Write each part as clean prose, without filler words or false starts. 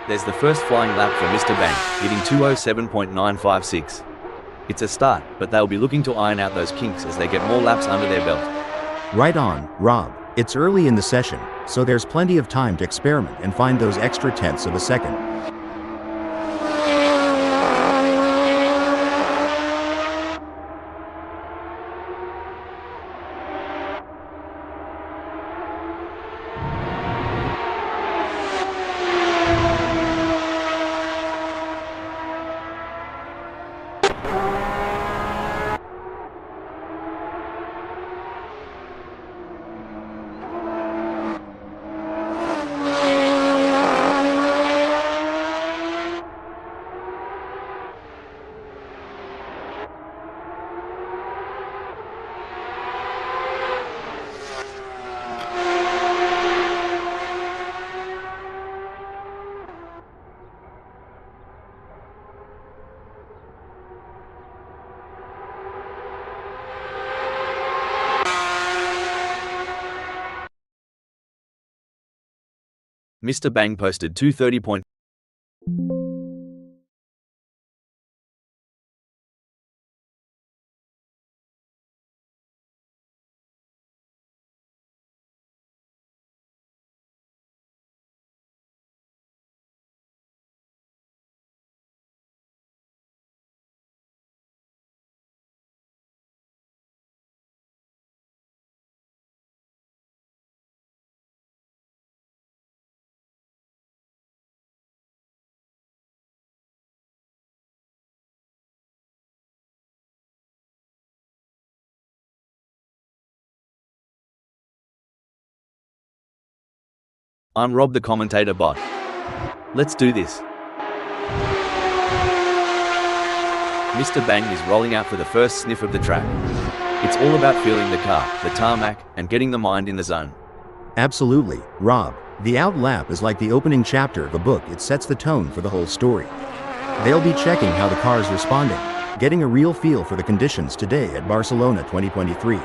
There's the first flying lap for Mr. Bang, hitting 207.956. It's a start, but they'll be looking to iron out those kinks as they get more laps under their belt. Right on, Rob. It's early in the session, so there's plenty of time to experiment and find those extra tenths of a second. Mr. Bang posted 230. I'm Rob the commentator bot. Let's do this. Mr. Bang is rolling out for the first sniff of the track. It's all about feeling the car, the tarmac, and getting the mind in the zone. Absolutely, Rob. The out lap is like the opening chapter of a book. It sets the tone for the whole story. They'll be checking how the car's responding, getting a real feel for the conditions today at Barcelona 2023.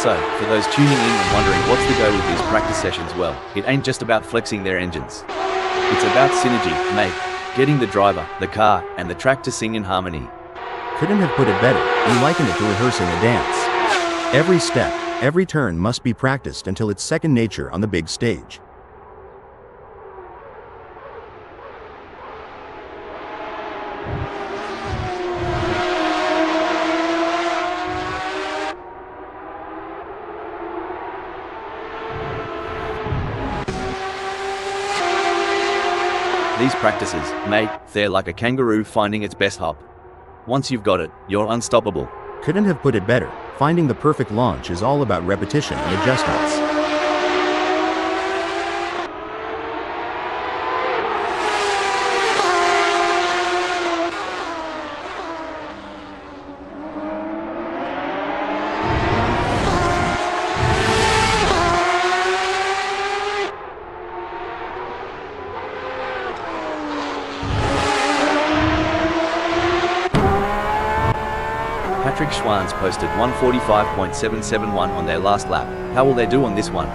So, for those tuning in and wondering what's the go with these practice sessions, well, it ain't just about flexing their engines. It's about synergy, mate. Getting the driver, the car, and the track to sing in harmony. Couldn't have put it better. We liken it to rehearsing a dance. Every step, every turn must be practiced until it's second nature on the big stage. These practices, mate, they're like a kangaroo finding its best hop. Once you've got it, you're unstoppable. Couldn't have put it better. Finding the perfect launch is all about repetition and adjustments. Patrick Schwann's posted 145.771 on their last lap. How will they do on this one?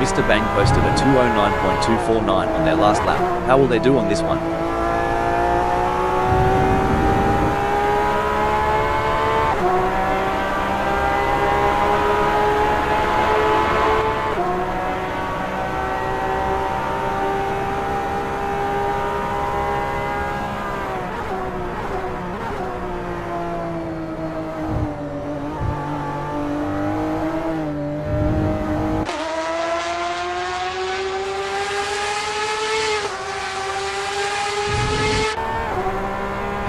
Mr. Bang posted a 209.249 on their last lap. How will they do on this one?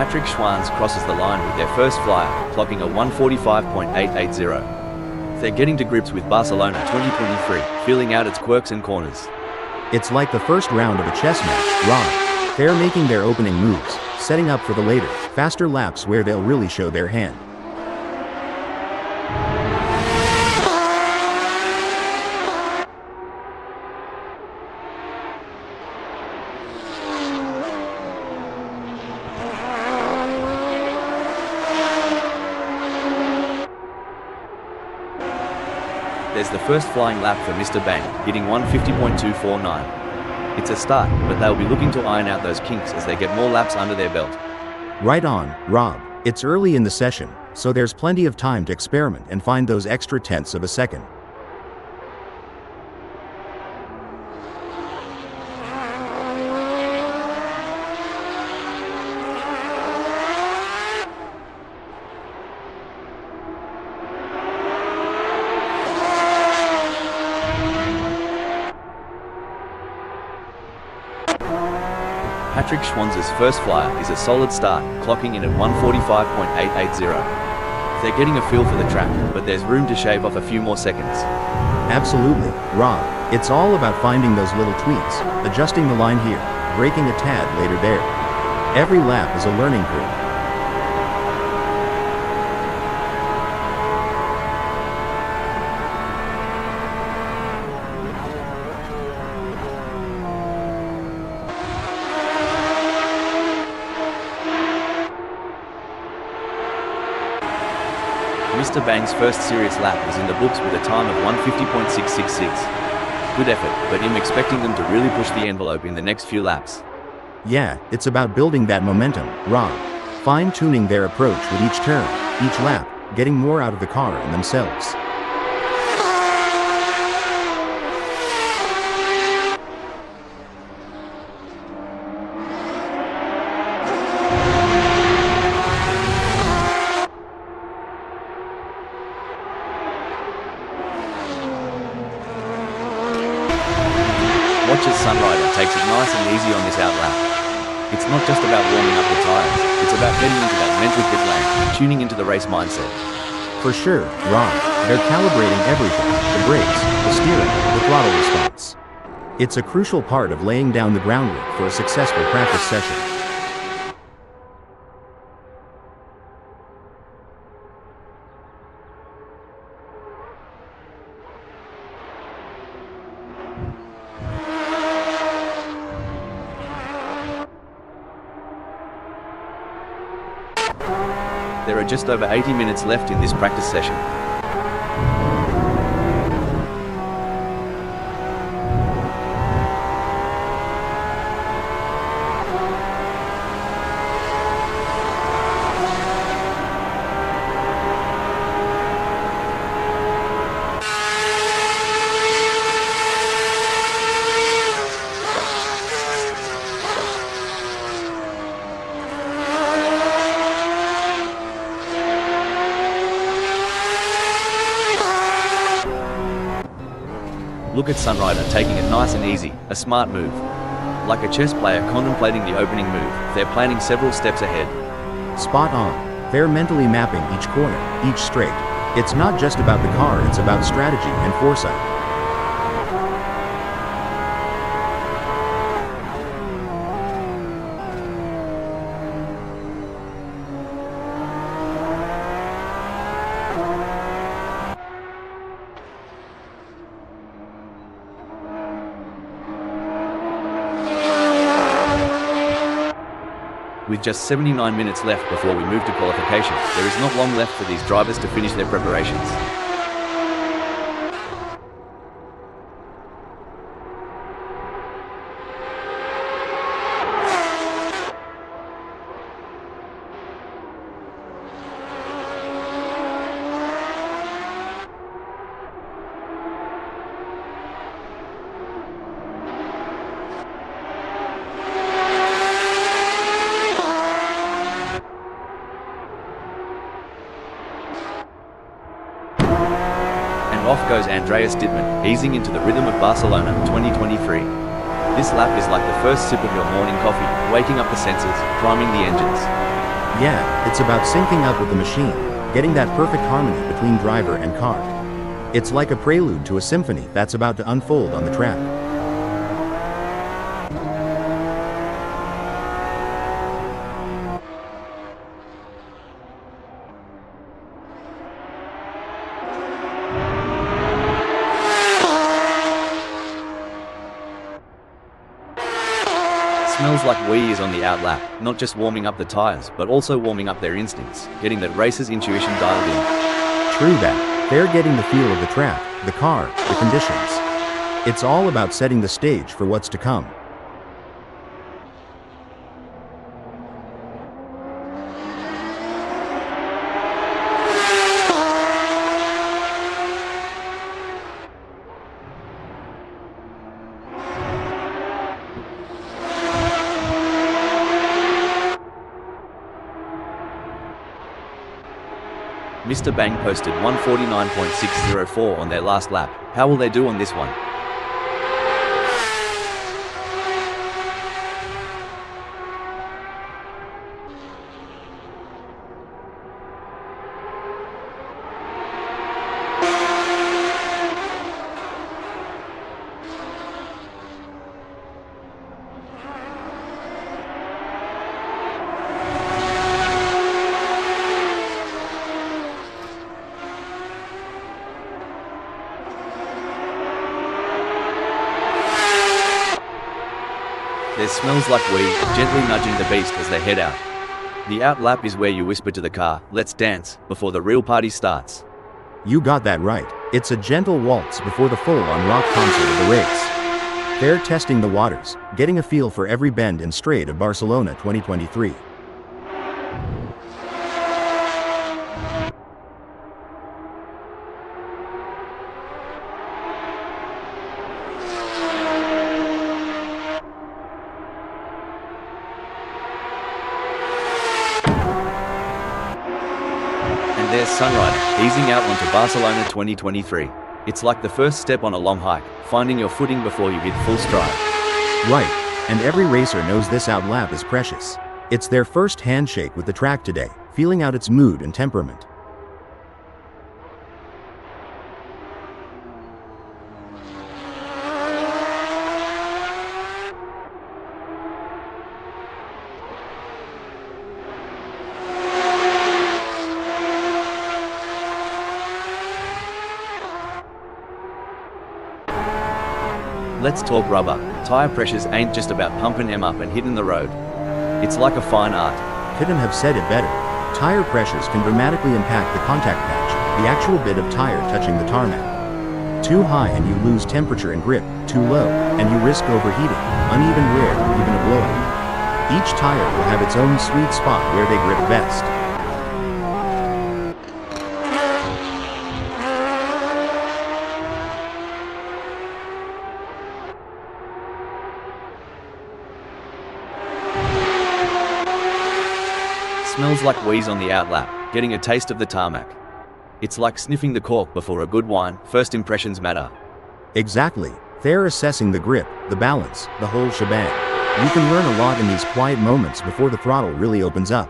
Patrick Schwanz crosses the line with their first flyer, clocking a 1:45.880. They're getting to grips with Barcelona 2023, feeling out its quirks and corners. It's like the first round of a chess match, Rob. They're making their opening moves, setting up for the later, faster laps where they'll really show their hand. There's the first flying lap for Mr. Bang, hitting 1:50.249. It's a start, but they'll be looking to iron out those kinks as they get more laps under their belt. Right on, Rob. It's early in the session, so there's plenty of time to experiment and find those extra tenths of a second. Patrick Schwanz's first flyer is a solid start, clocking in at 1:45.880. They're getting a feel for the track, but there's room to shave off a few more seconds. Absolutely, Rob. It's all about finding those little tweaks, adjusting the line here, braking a tad later there. Every lap is a learning curve. Mr. Bang's first serious lap is in the books with a time of 1:50.666. Good effort, but I'm expecting them to really push the envelope in the next few laps. Yeah, it's about building that momentum, Rob. Fine-tuning their approach with each turn, each lap, getting more out of the car and themselves. Watch as Sunrider takes it nice and easy on this out lap. It's not just about warming up the tires, it's about getting into that mental pit lane, tuning into the race mindset. For sure, Rob. They're calibrating everything, the brakes, the steering, the throttle response. It's a crucial part of laying down the groundwork for a successful practice session. There are just over 80 minutes left in this practice session. Look at Sunrider taking it nice and easy, a smart move. Like a chess player contemplating the opening move, they're planning several steps ahead. Spot on. They're mentally mapping each corner, each straight. It's not just about the car, it's about strategy and foresight. With just 79 minutes left before we move to qualification, there is not long left for these drivers to finish their preparations. Off goes Andreas Dittmann, easing into the rhythm of Barcelona 2023. This lap is like the first sip of your morning coffee, waking up the senses, priming the engines. Yeah, it's about syncing up with the machine, getting that perfect harmony between driver and car. It's like a prelude to a symphony that's about to unfold on the track. Smells like Wee is on the outlap, not just warming up the tires, but also warming up their instincts, getting that racer's intuition dialed in. True that, they're getting the feel of the track, the car, the conditions. It's all about setting the stage for what's to come. Mr. Bang posted 149.604 on their last lap. How will they do on this one? There smells like Wee, gently nudging the beast as they head out. The out lap is where you whisper to the car, "Let's dance," before the real party starts. You got that right. It's a gentle waltz before the full-on rock concert of the race. They're testing the waters, getting a feel for every bend and straight of Barcelona 2023. There's Sunrider, easing out onto Barcelona 2023. It's like the first step on a long hike, finding your footing before you hit full stride. Right, and every racer knows this out lap is precious. It's their first handshake with the track today, feeling out its mood and temperament. Let's talk rubber. Tire pressures ain't just about pumping them up and hitting the road. It's like a fine art. Couldn't have said it better. Tire pressures can dramatically impact the contact patch, the actual bit of tire touching the tarmac. Too high and you lose temperature and grip, too low, and you risk overheating, uneven wear, even a blowout. Each tire will have its own sweet spot where they grip best. Smells like Wee's on the outlap, getting a taste of the tarmac. It's like sniffing the cork before a good wine. First impressions matter. Exactly. They're assessing the grip, the balance, the whole shebang. You can learn a lot in these quiet moments before the throttle really opens up.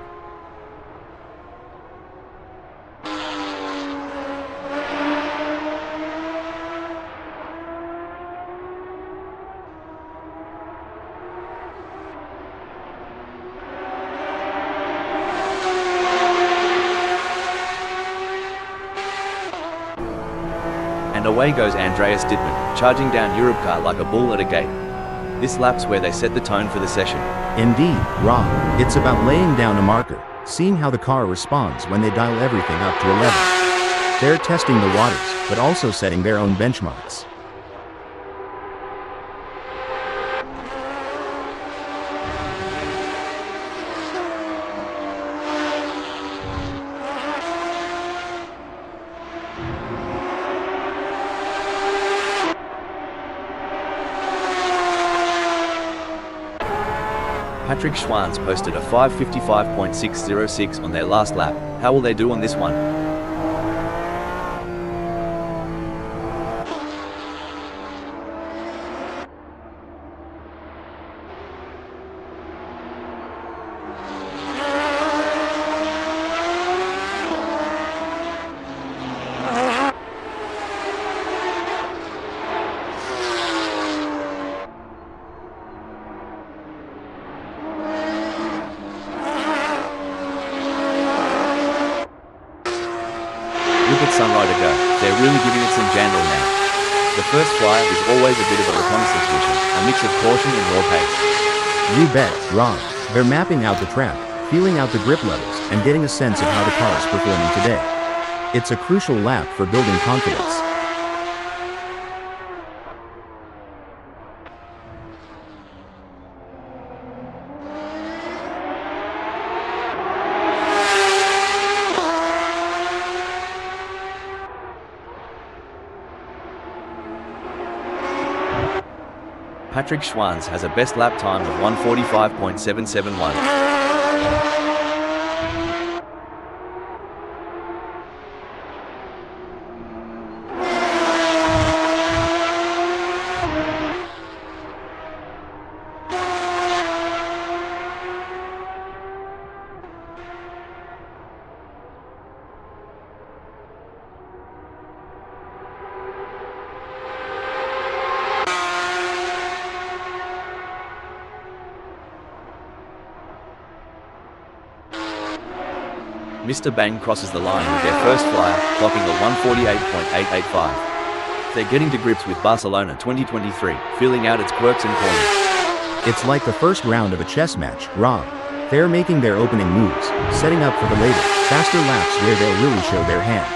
And away goes Andreas Dittmann, charging down Europcar like a bull at a gate. This lap's where they set the tone for the session. Indeed, Rob. It's about laying down a marker, seeing how the car responds when they dial everything up to 11. They're testing the waters, but also setting their own benchmarks. Patrick Schwanz posted a 5:55.606 on their last lap. How will they do on this one? is always a bit of a reconnaissance mission, a mix of caution and raw pace. You bet, Rob. They're mapping out the track, feeling out the grip levels, and getting a sense of how the car is performing today. It's a crucial lap for building confidence. Patrick Schwanz has a best lap time of 1:45.771. Mr. Bang crosses the line with their first flyer, clocking a 1:48.885. They're getting to grips with Barcelona 2023, feeling out its quirks and corners. It's like the first round of a chess match, Rob. They're making their opening moves, setting up for the later, faster laps where they'll really show their hand.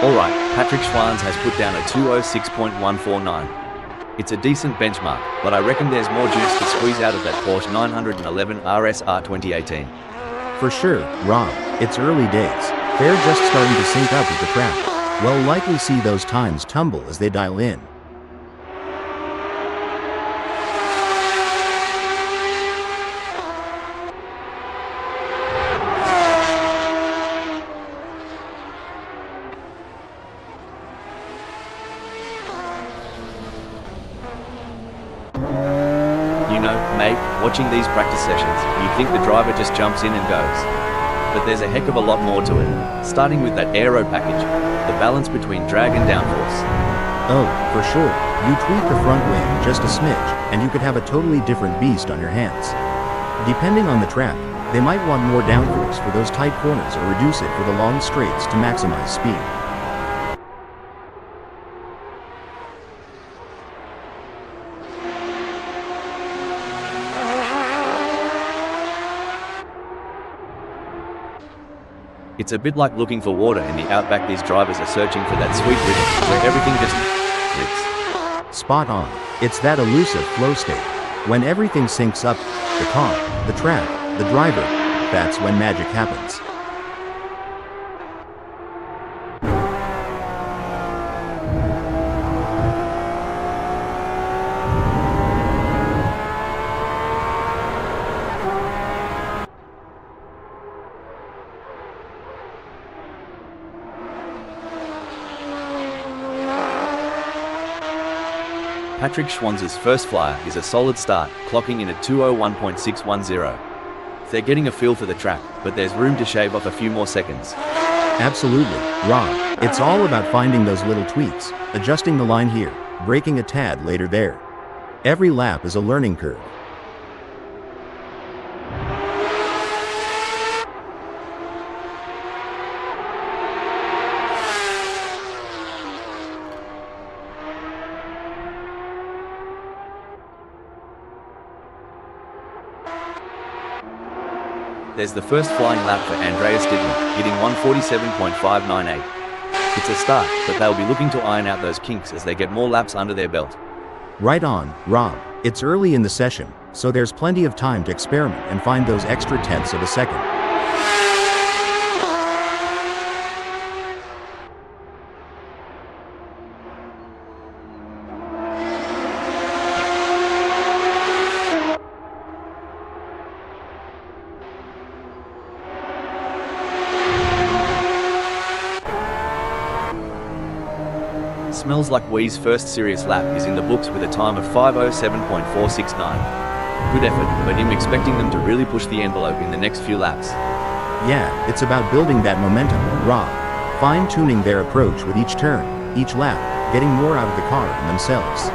Alright, Patrick Schwanz has put down a 2:06.149. It's a decent benchmark, but I reckon there's more juice to squeeze out of that Porsche 911 RSR 2018. For sure, Rob. It's early days. They're just starting to sync up with the track. We'll likely see those times tumble as they dial in. You know, mate, watching these practice sessions, you think the driver just jumps in and goes. But there's a heck of a lot more to it, starting with that aero package, the balance between drag and downforce. Oh, for sure. You tweak the front wing just a smidge, and you could have a totally different beast on your hands. Depending on the track, they might want more downforce for those tight corners or reduce it for the long straights to maximize speed. It's a bit like looking for water in the outback. These drivers are searching for that sweet rhythm, where everything just clicks. Spot on. It's that elusive flow state. When everything syncs up, the car, the track, the driver, that's when magic happens. Patrick Schwanz's first flyer is a solid start, clocking in at 2:01.610. They're getting a feel for the track, but there's room to shave off a few more seconds. Absolutely, Rob. It's all about finding those little tweaks, adjusting the line here, braking a tad later there. Every lap is a learning curve. There's the first flying lap for Andreas Dittmer, hitting 1:47.598. It's a start, but they'll be looking to iron out those kinks as they get more laps under their belt. Right on, Rob. It's early in the session, so there's plenty of time to experiment and find those extra tenths of a second. Smells Like Wee's first serious lap is in the books with a time of 5:07.469. Good effort, but I'm expecting them to really push the envelope in the next few laps. Yeah, it's about building that momentum, Rob. fine-tuning their approach with each turn, each lap, getting more out of the car and themselves.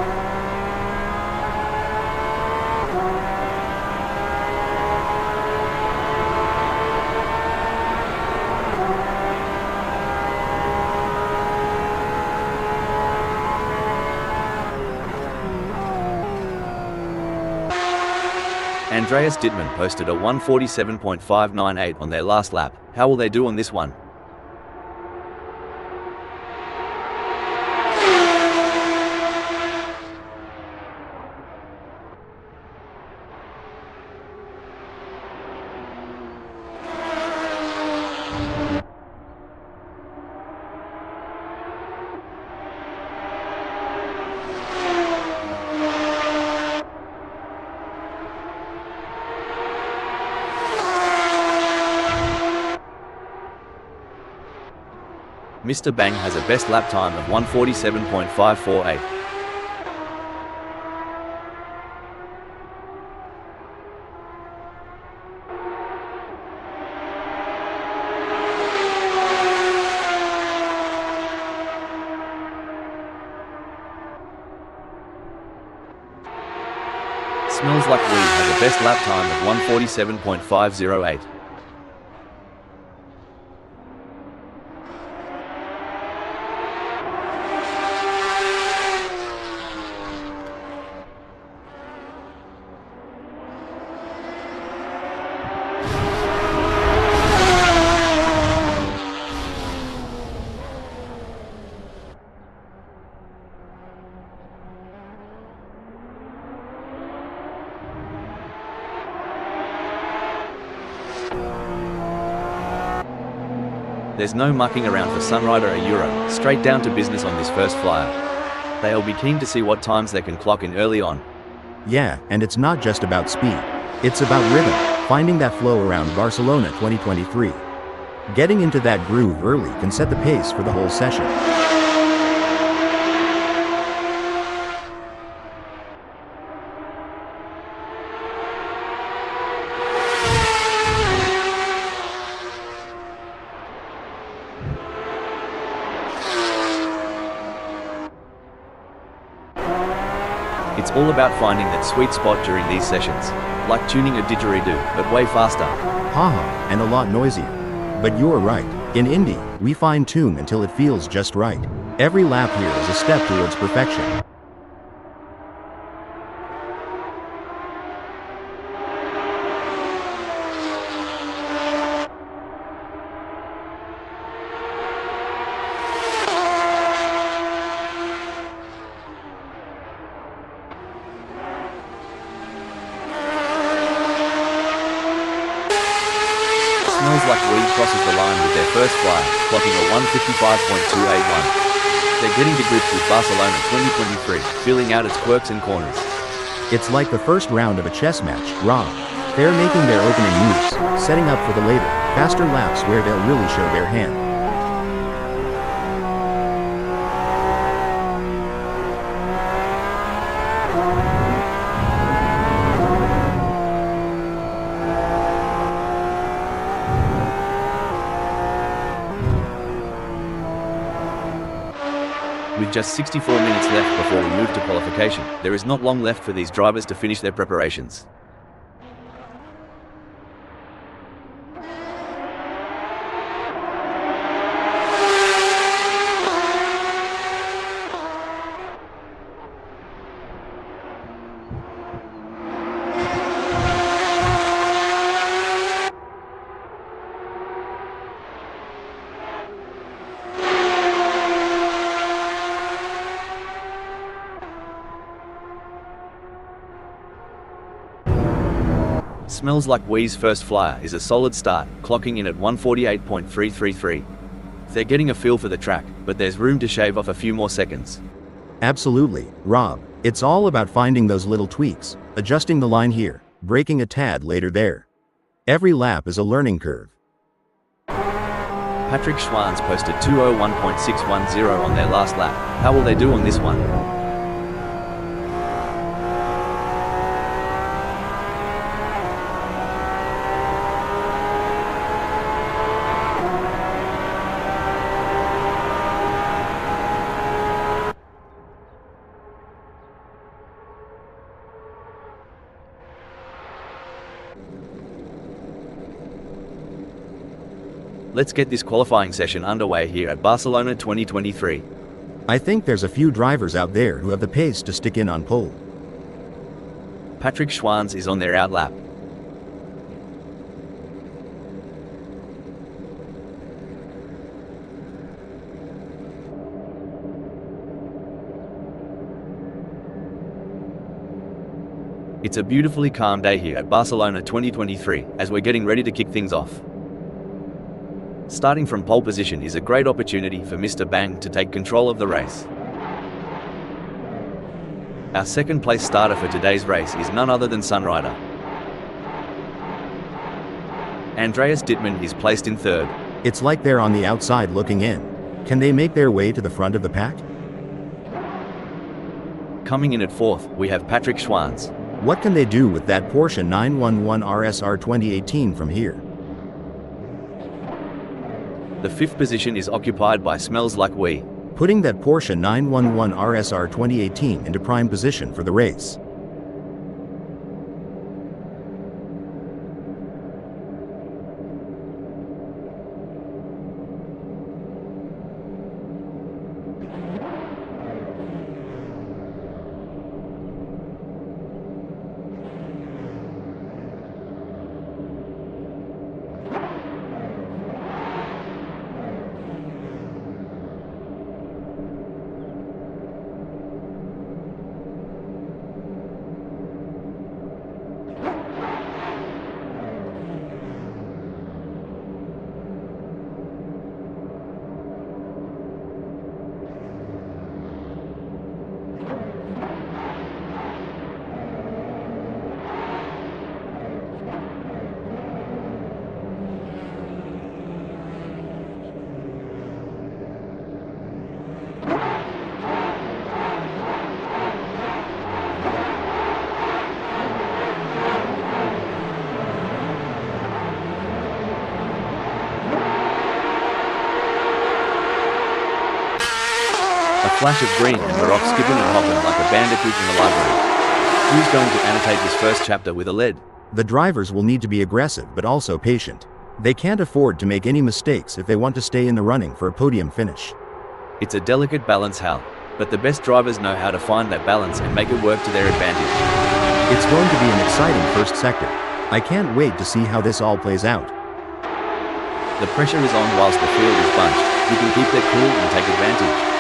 Andreas Dittmann posted a 1:47.598 on their last lap. How will they do on this one? Mr. Bang has a best lap time of 1:47.548. Smells Like Weed has a best lap time of 1:47.508. There's no mucking around for Sunrider or Euro, straight down to business on this first flyer. They'll be keen to see what times they can clock in early on. Yeah, and it's not just about speed. It's about rhythm, finding that flow around Barcelona 2023. Getting into that groove early can set the pace for the whole session. It's all about finding that sweet spot during these sessions, like tuning a didgeridoo, but way faster. Haha, and a lot noisier. But you're right, in Indy, we fine-tune until it feels just right. Every lap here is a step towards perfection. Smells Like Weed crosses the line with their first flyer, clocking a 1:55.281. They're getting to grips with Barcelona 2023, feeling out its quirks and corners. It's like the first round of a chess match, Rob. They're making their opening moves, setting up for the later, faster laps where they'll really show their hand. With just 64 minutes left before we move to qualification, there is not long left for these drivers to finish their preparations. Smells Like Weed's first flyer is a solid start, clocking in at 1:48.333. They're getting a feel for the track, but there's room to shave off a few more seconds. Absolutely, Rob. It's all about finding those little tweaks, adjusting the line here, braking a tad later there. Every lap is a learning curve. Patrick Schwanz posted 2:01.610 on their last lap. How will they do on this one? Let's get this qualifying session underway here at Barcelona 2023. I think there's a few drivers out there who have the pace to stick in on pole. Patrick Schwanz is on their out lap. It's a beautifully calm day here at Barcelona 2023 as we're getting ready to kick things off. Starting from pole position is a great opportunity for Mr. Bang to take control of the race. Our second place starter for today's race is none other than Sunrider. Andreas Dittmann is placed in third. It's like they're on the outside looking in. Can they make their way to the front of the pack? Coming in at fourth, we have Patrick Schwanz. What can they do with that Porsche 911 RSR 2018 from here? The fifth position is occupied by Smells Like We. Putting that Porsche 911 RSR 2018 into prime position for the race. A flash of green and we're off skipping and hopping like a bandicoot in the library. Who's going to annotate this first chapter with a lead? The drivers will need to be aggressive but also patient. They can't afford to make any mistakes if they want to stay in the running for a podium finish. It's a delicate balance, Hal, but the best drivers know how to find that balance and make it work to their advantage. It's going to be an exciting first sector. I can't wait to see how this all plays out. The pressure is on whilst the field is bunched. You can keep their cool and take advantage.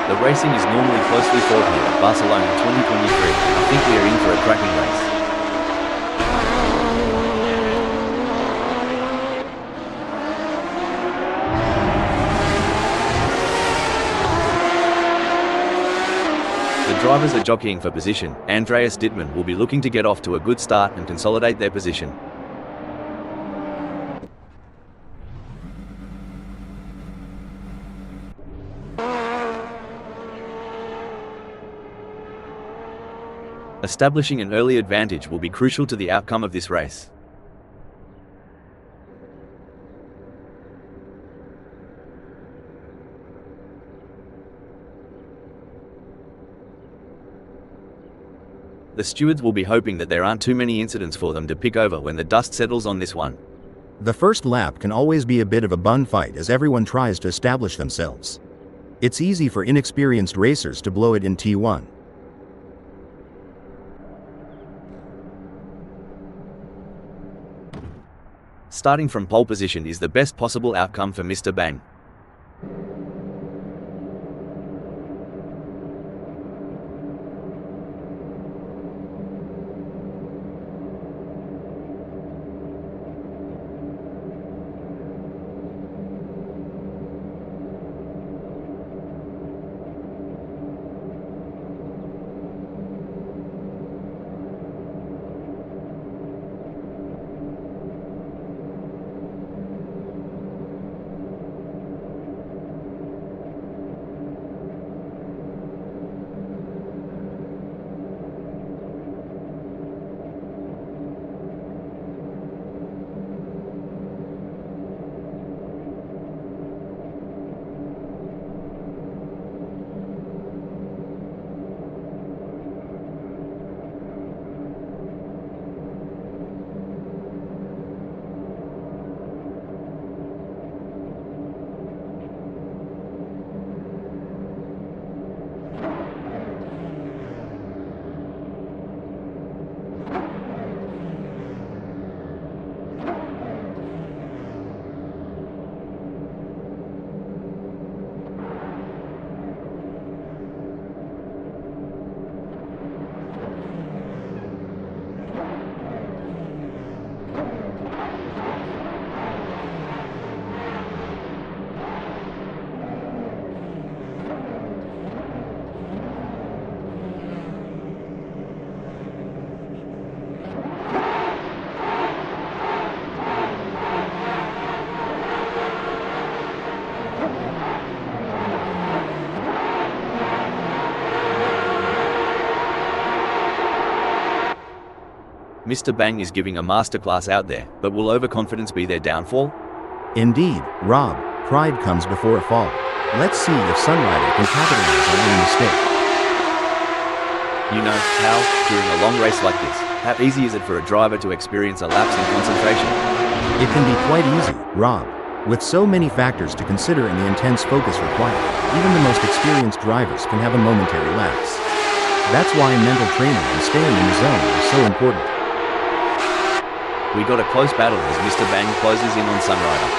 The racing is normally closely fought here at Barcelona 2023. I think we are in for a cracking race. The drivers are jockeying for position. Andreas Dittmann will be looking to get off to a good start and consolidate their position. Establishing an early advantage will be crucial to the outcome of this race. The stewards will be hoping that there aren't too many incidents for them to pick over when the dust settles on this one. The first lap can always be a bit of a bun fight as everyone tries to establish themselves. It's easy for inexperienced racers to blow it in T1. Starting from pole position is the best possible outcome for Mr. Bang. Mr. Bang is giving a masterclass out there, but will overconfidence be their downfall? Indeed, Rob, pride comes before a fall. Let's see if Sunrider can capitalize on any mistake. You know, Hal, during a long race like this, how easy is it for a driver to experience a lapse in concentration? It can be quite easy, Rob. With so many factors to consider and the intense focus required, even the most experienced drivers can have a momentary lapse. That's why mental training and staying in the zone are so important. We got a close battle as Mr. Bang closes in on Sunrider.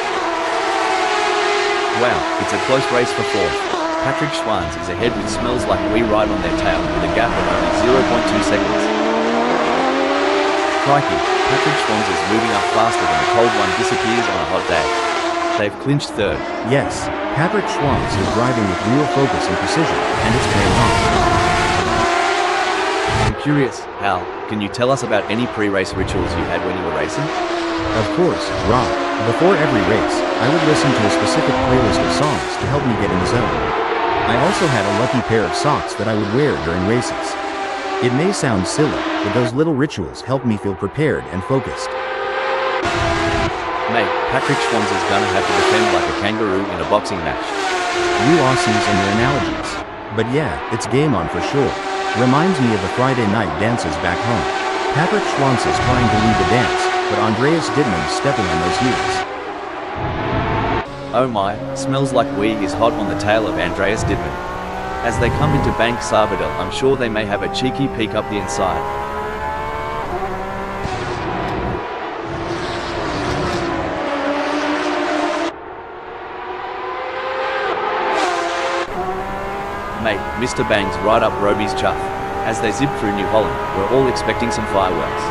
Wow, it's a close race for fourth. Patrick Schwanz is ahead with Smells Like We right on their tail with a gap of only 0.2 seconds. Crikey, Patrick Schwanz is moving up faster than the cold one disappears on a hot day. They've clinched third. Yes, Patrick Schwanz is driving with real focus and precision, and it's paying off. I'm curious, Hal, can you tell us about any pre-race rituals you had when you were racing? Of course, Rob. Before every race, I would listen to a specific playlist of songs to help me get in the zone. I also had a lucky pair of socks that I would wear during races. It may sound silly, but those little rituals help me feel prepared and focused. Mate, Patrick Schwanz is gonna have to defend like a kangaroo in a boxing match. You Aussies and your analogies. But yeah, it's game on for sure. Reminds me of the Friday night dances back home. Patrick Schwanz is trying to lead the dance, but Andreas Dittmann's stepping on those heels. Oh my, Smells Like We is hot on the tail of Andreas Dittmann. As they come into Bank Sabadell, I'm sure they may have a cheeky peek up the inside. Mate, Mr. Bang's right up Roby's chuff. As they zip through New Holland, we're all expecting some fireworks.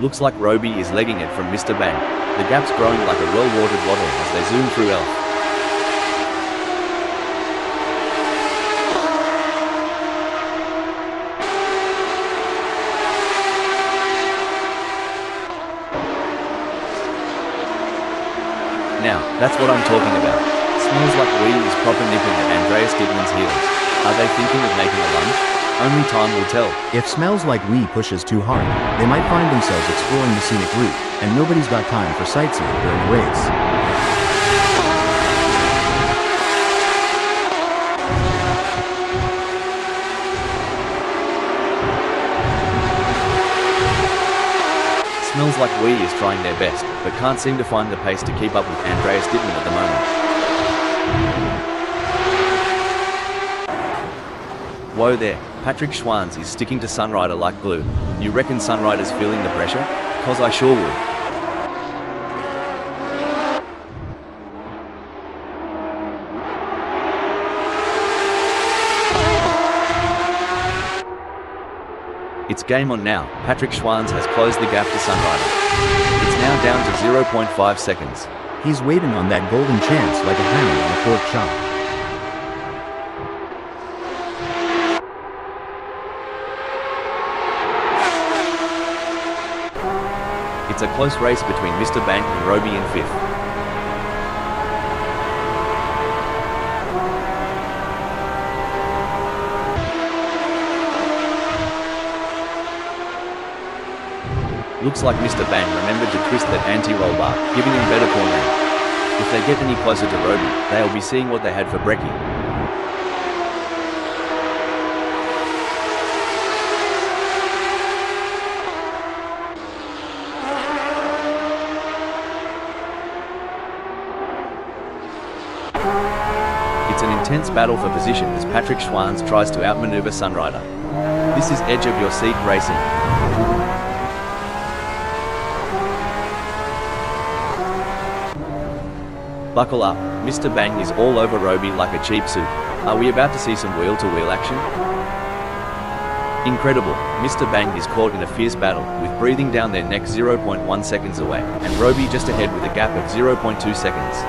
Looks like Roby is legging it from Mr. Bang. The gap's growing like a well-watered water as they zoom through Elf. Now, that's what I'm talking about. Smells Like We is proper nipping at Andreas Dittmann's heels. Are they thinking of making a lunge? Only time will tell. If Smells Like We pushes too hard, they might find themselves exploring the scenic route, and nobody's got time for sightseeing during the race. Smells Like We is trying their best, but can't seem to find the pace to keep up with Andreas Dittmann at the moment. Whoa there, Patrick Schwanz is sticking to Sunrider like glue. You reckon Sunrider's feeling the pressure? 'Cause I sure would. It's game on now. Patrick Schwanz has closed the gap to Sunrider. It's now down to 0.5 seconds. He's waiting on that golden chance like a hound on a pork chop. It's a close race between Mr. Bang and Roby in fifth. Looks like Mr. Bang remembered to twist that anti-roll bar, giving him better cornering. If they get any closer to Roby, they'll be seeing what they had for brekkie. It's an intense battle for position as Patrick Schwanz tries to outmaneuver Sunrider. This is edge of your seat racing. Buckle up, Mr. Bang is all over Roby like a cheap suit. Are we about to see some wheel-to-wheel action? Incredible, Mr. Bang is caught in a fierce battle, with breathing down their neck 0.1 seconds away, and Roby just ahead with a gap of 0.2 seconds.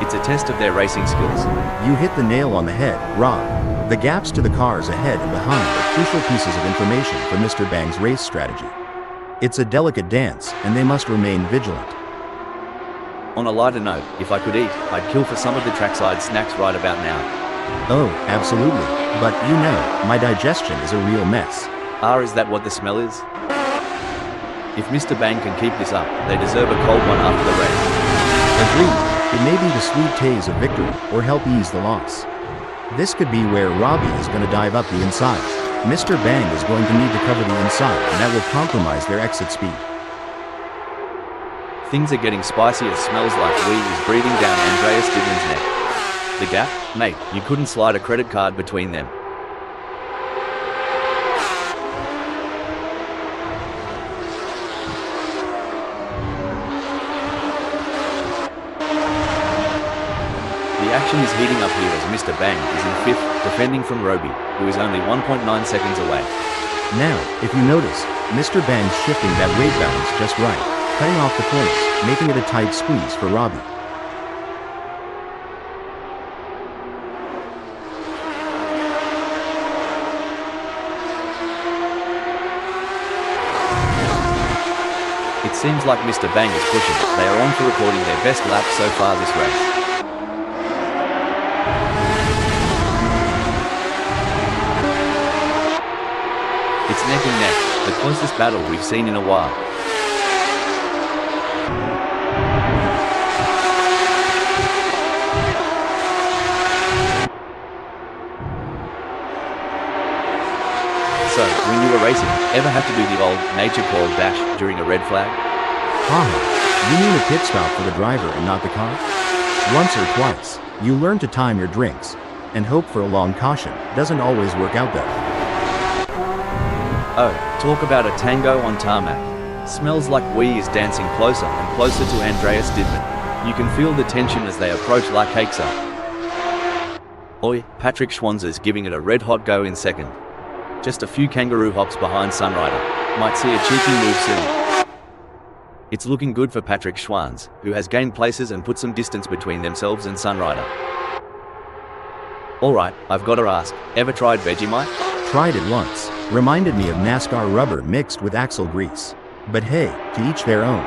It's a test of their racing skills. You hit the nail on the head, Rob. The gaps to the cars ahead and behind are crucial pieces of information for Mr. Bang's race strategy. It's a delicate dance, and they must remain vigilant. On a lighter note, if I could eat, I'd kill for some of the trackside snacks right about now. Oh, absolutely. But you know, my digestion is a real mess. Is that what the smell is? If Mr. Bang can keep this up, they deserve a cold one after the race. Agreed. It may be the sweet taste of victory, or help ease the loss. This could be where Robbie is going to dive up the inside. Mr. Bang is going to need to cover the inside, and that will compromise their exit speed. Things are getting spicy as smells like weed is breathing down Andreas Didman's neck. The gap? Mate, you couldn't slide a credit card between them. The action is heating up here as Mr. Bang is in 5th, defending from Roby, who is only 1.9 seconds away. Now, if you notice, Mr. Bang's shifting that weight balance just right, cutting off the corners, making it a tight squeeze for Robbie. It seems like Mr. Bang is pushing. They are on for recording their best lap so far this race. It's neck and neck, the closest battle we've seen in a while. So, when you were racing, ever have to do the old nature call dash during a red flag? Haha, you mean a pit stop for the driver and not the car? Once or twice, you learn to time your drinks, and hope for a long caution. Doesn't always work out though. Oh, talk about a tango on tarmac. Smells like Wee is dancing closer and closer to Andreas Didman. You can feel the tension as they approach La Cakesa. Oi, Patrick Schwanzer's giving it a red-hot go in second. Just a few kangaroo hops behind Sunrider. Might see a cheeky move soon. It's looking good for Patrick Schwanz, who has gained places and put some distance between themselves and Sunrider. Alright, I've got to ask, ever tried Vegemite? Tried it once. Reminded me of NASCAR rubber mixed with axle grease. But hey, to each their own.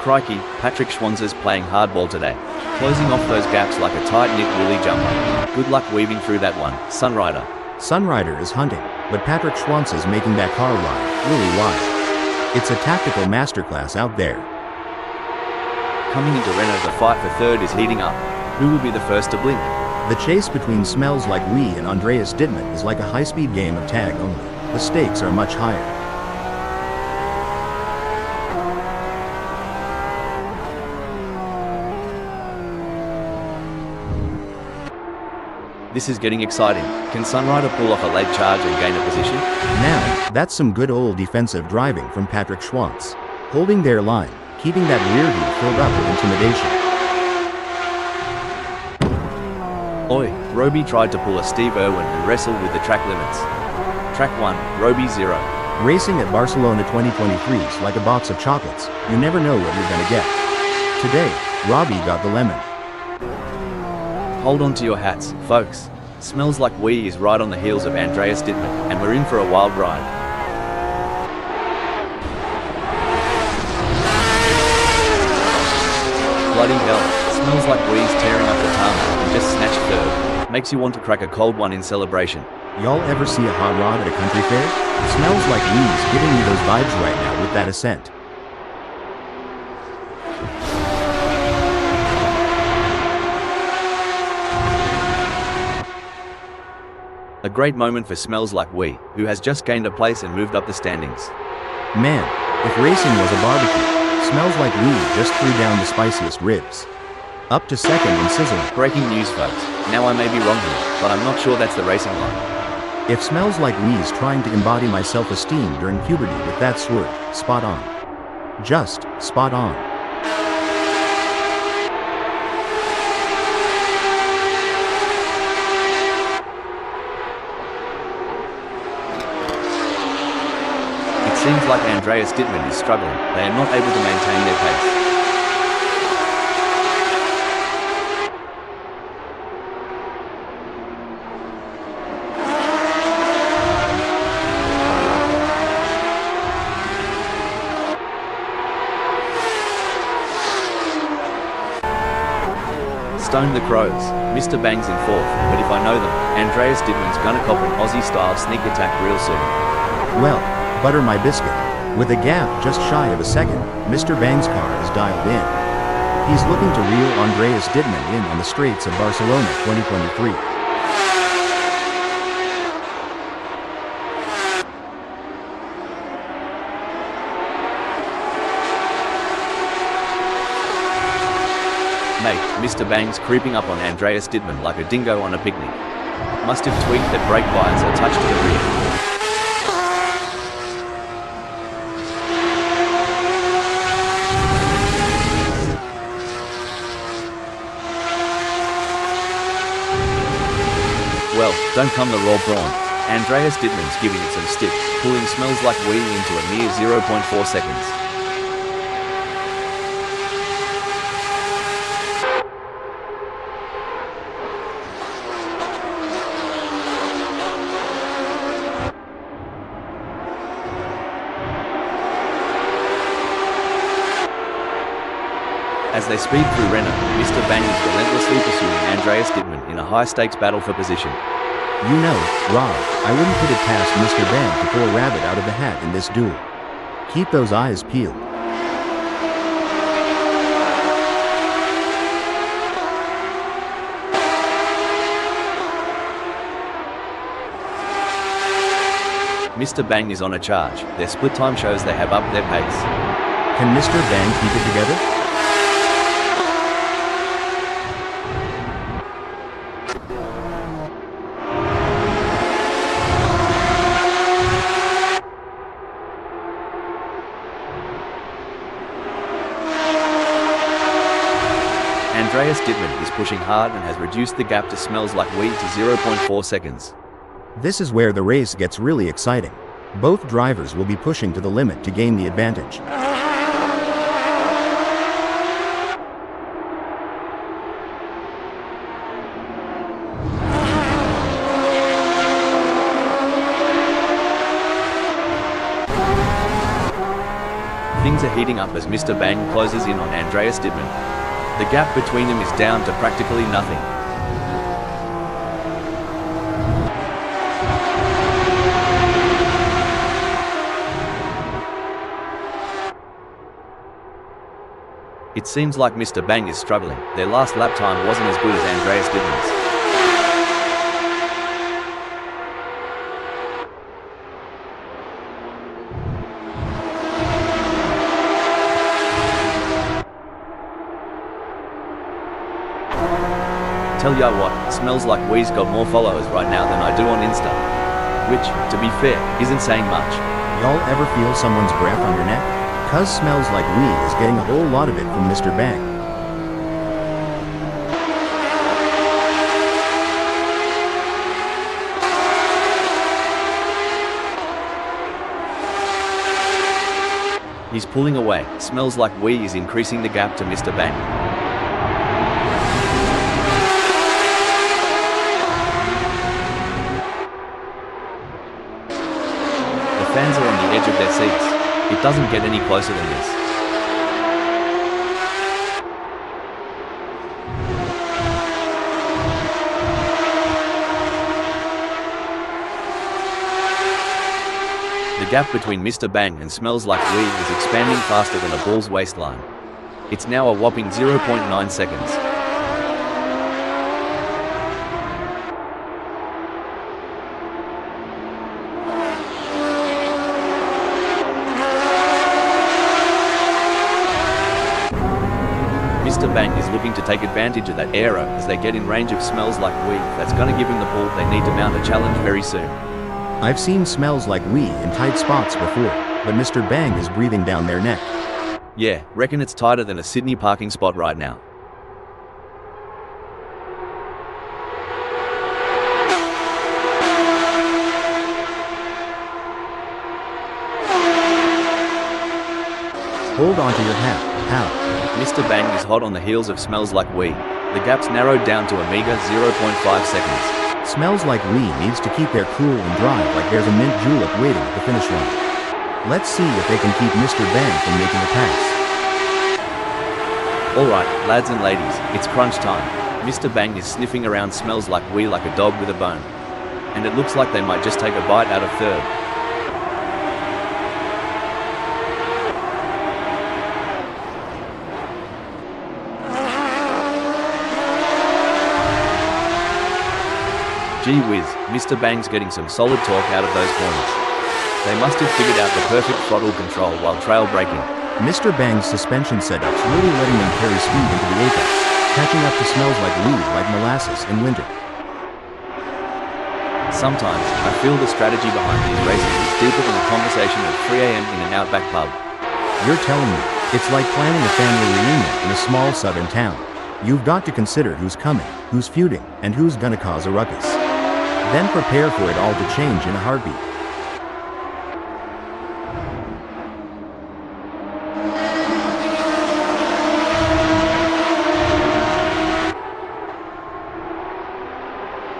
Crikey, Patrick Schwanzer's playing hardball today. Closing off those gaps like a tight-knit wheelie jumper. Good luck weaving through that one, Sunrider. Sunrider is hunting, but Patrick Schwanz is making that car ride really wide. It's a tactical masterclass out there. Coming into Renault, the fight for third is heating up. Who will be the first to blink? The chase between Smells Like Wee and Andreas Didman is like a high-speed game of tag only. The stakes are much higher. This is getting exciting. Can Sunrider pull off a late charge and gain a position? Now, that's some good old defensive driving from Patrick Schwanz. Holding their line, keeping that rear view filled up with intimidation. Oi, Roby tried to pull a Steve Irwin and wrestle with the track limits. Track 1, Roby 0. Racing at Barcelona 2023 is like a box of chocolates. You never know what you're gonna get. Today, Robbie got the lemon. Hold on to your hats, folks. Smells Like Wee is right on the heels of Andreas Didman, and we're in for a wild ride. Bloody hell. Smells Like Wee's tearing up the tarmac and just snatched third. Makes you want to crack a cold one in celebration. Y'all ever see a hot rod at a country fair? Smells Like Wee's giving me those vibes right now with that ascent. A great moment for Smells Like Wee, who has just gained a place and moved up the standings. Man, if racing was a barbecue, Smells Like Wee just threw down the spiciest ribs. Up to second and sizzling. Breaking news, folks. Now I may be wrong here, but I'm not sure that's the racing line. If Smells Like Wee's trying to embody my self-esteem during puberty with that swerve, spot on. Just spot on. It seems like Andreas Didman is struggling. They are not able to maintain their pace. Stone the Crows. Mr. Bang's in fourth, but if I know them, Andreas Dittmann's gonna cop an Aussie-style sneak attack real soon. Well, butter my biscuit. With a gap just shy of a second, Mr. Bang's car is dialed in. He's looking to reel Andreas Dittmann in on the straights of Barcelona 2023. Mate, Mr. Bang's creeping up on Andreas Dittmann like a dingo on a picnic. Must have tweaked that brake bias a touch to the rear. Well, don't come the raw prawn. Andreas Dittmann's giving it some stick, pulling smells like wee into a mere 0.4 seconds. As they speed through Renner, Mr. Bang is relentlessly pursuing Andreas Dittmann in a high-stakes battle for position. You know, Rob, I wouldn't put it past Mr. Bang to pull a rabbit out of the hat in this duel. Keep those eyes peeled. Mr. Bang is on a charge. Their split time shows they have upped their pace. Can Mr. Bang keep it together? Andreas Dittmann is pushing hard and has reduced the gap to smells like wheat to 0.4 seconds. This is where the race gets really exciting. Both drivers will be pushing to the limit to gain the advantage. Things are heating up as Mr. Bang closes in on Andreas Dittmann. The gap between them is down to practically nothing. It seems like Mr. Bang is struggling. Their last lap time wasn't as good as Andreas Dittmann's. Tell ya what, smells like we's got more followers right now than I do on Insta. Which, to be fair, isn't saying much. Y'all ever feel someone's breath on your neck? Cuz smells like we is getting a whole lot of it from Mr. Bang. He's pulling away. Smells like we is increasing the gap to Mr. Bang. The fans are on the edge of their seats. It doesn't get any closer than this. The gap between Mr. Bang and Smells Like Weed is expanding faster than a bull's waistline. It's now a whopping 0.9 seconds. Mr. Bang is looking to take advantage of that error as they get in range of Smells Like Weed. That's gonna give him the pull they need to mount a challenge very soon. I've seen Smells Like We in tight spots before, but Mr. Bang is breathing down their neck. Yeah, reckon it's tighter than a Sydney parking spot right now. Hold on to your hat, pal. Mr. Bang is hot on the heels of Smells Like Weed. The gap's narrowed down to a meager 0.5 seconds. Smells Like We needs to keep their cool and drive like there's a mint julep waiting at the finish line. Let's see if they can keep Mr. Bang from making a pass. Alright, lads and ladies, it's crunch time. Mr. Bang is sniffing around, smells like wee like a dog with a bone. And it looks like they might just take a bite out of third. Gee whiz, Mr. Bang's getting some solid torque out of those corners. They must have figured out the perfect throttle control while trail braking. Mr. Bang's suspension setup's really letting them carry speed into the apex, catching up to smells like weed like molasses in winter. Sometimes, I feel the strategy behind these races is deeper than a conversation at 3 a.m. in an outback pub. You're telling me, it's like planning a family reunion in a small southern town. You've got to consider who's coming, who's feuding, and who's gonna cause a ruckus. Then prepare for it all to change in a heartbeat.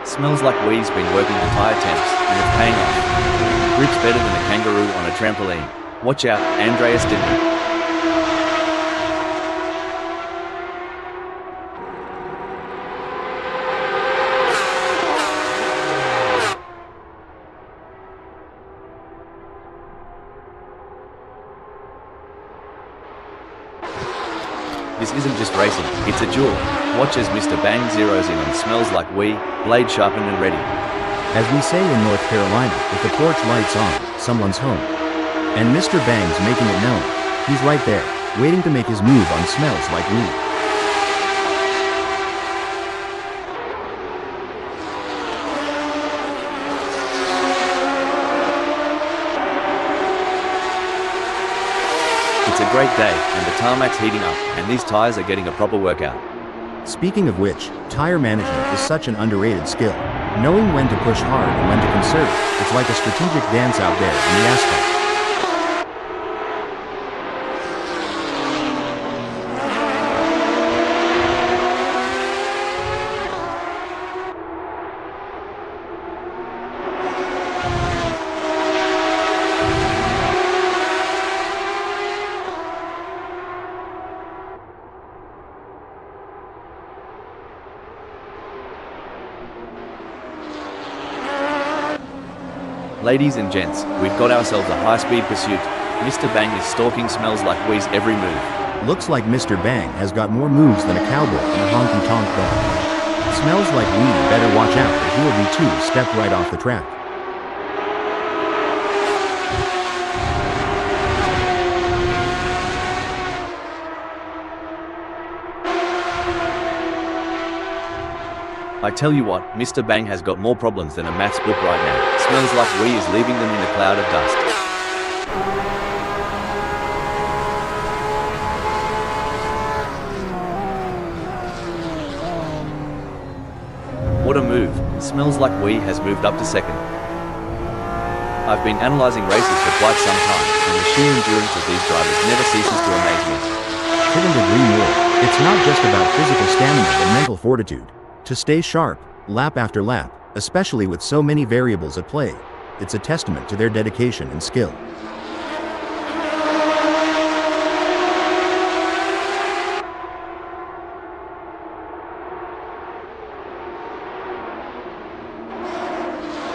Smells like wee's been working the tyre temps, and it's paying off. Grips better than a kangaroo on a trampoline. Watch out, Andreas Dittmann. This isn't just racing, it's a duel. Watch as Mr. Bang zeroes in on smells like wee, blade sharpened and ready. As we say in North Carolina, if the porch light's on, someone's home. And Mr. Bang's making it known. He's right there, waiting to make his move on smells like wee. It's a great day, and the tarmac's heating up, and these tires are getting a proper workout. Speaking of which, tire management is such an underrated skill. Knowing when to push hard and when to conserve, it's like a strategic dance out there in the asphalt. Ladies and gents, we've got ourselves a high-speed pursuit. Mr. Bang is stalking smells like wee's every move. Looks like Mr. Bang has got more moves than a cowboy in a honky-tonk bar. Smells like wee better watch out or he will be two-stepped right off the track. I tell you what, Mr. Bang has got more problems than a maths book right now. Smells like wee is leaving them in a cloud of dust. What a move. Smells like wee has moved up to second. I've been analysing races for quite some time, and the sheer endurance of these drivers never ceases to amaze me. Couldn't agree more. It's not just about physical stamina but mental fortitude. To stay sharp, lap after lap, especially with so many variables at play, it's a testament to their dedication and skill.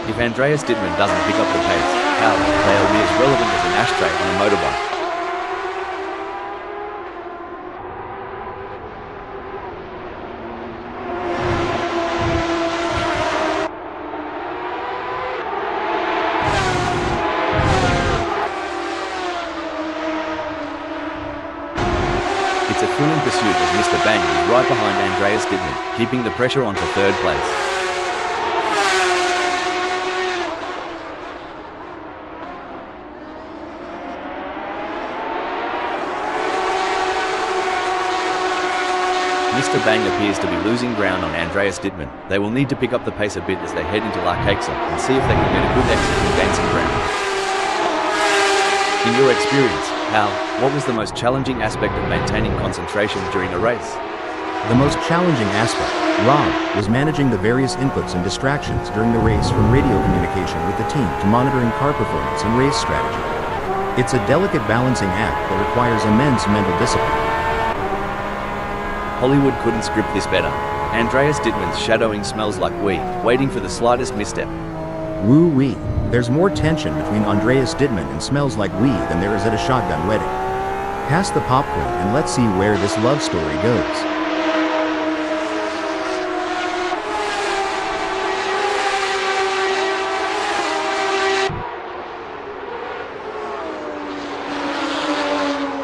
If Andreas Dittmann doesn't pick up the pace, how they'll be as relevant as an ashtray on a motorbike. It's a thrilling pursuit as Mr. Bang is right behind Andreas Dittmann, keeping the pressure on for third place. Mr. Bang appears to be losing ground on Andreas Dittmann. They will need to pick up the pace a bit as they head into La Caixa and see if they can get a good exit and gain some ground. In your experience, Hal, what was the most challenging aspect of maintaining concentration during a race? The most challenging aspect, Rob, was managing the various inputs and distractions during the race, from radio communication with the team to monitoring car performance and race strategy. It's a delicate balancing act that requires immense mental discipline. Hollywood couldn't script this better. Andreas Dittmann's shadowing smells like weed, waiting for the slightest misstep. Woo-wee. There's more tension between Andreas Dittmann and Smells Like Weed than there is at a shotgun wedding. Pass the popcorn and let's see where this love story goes.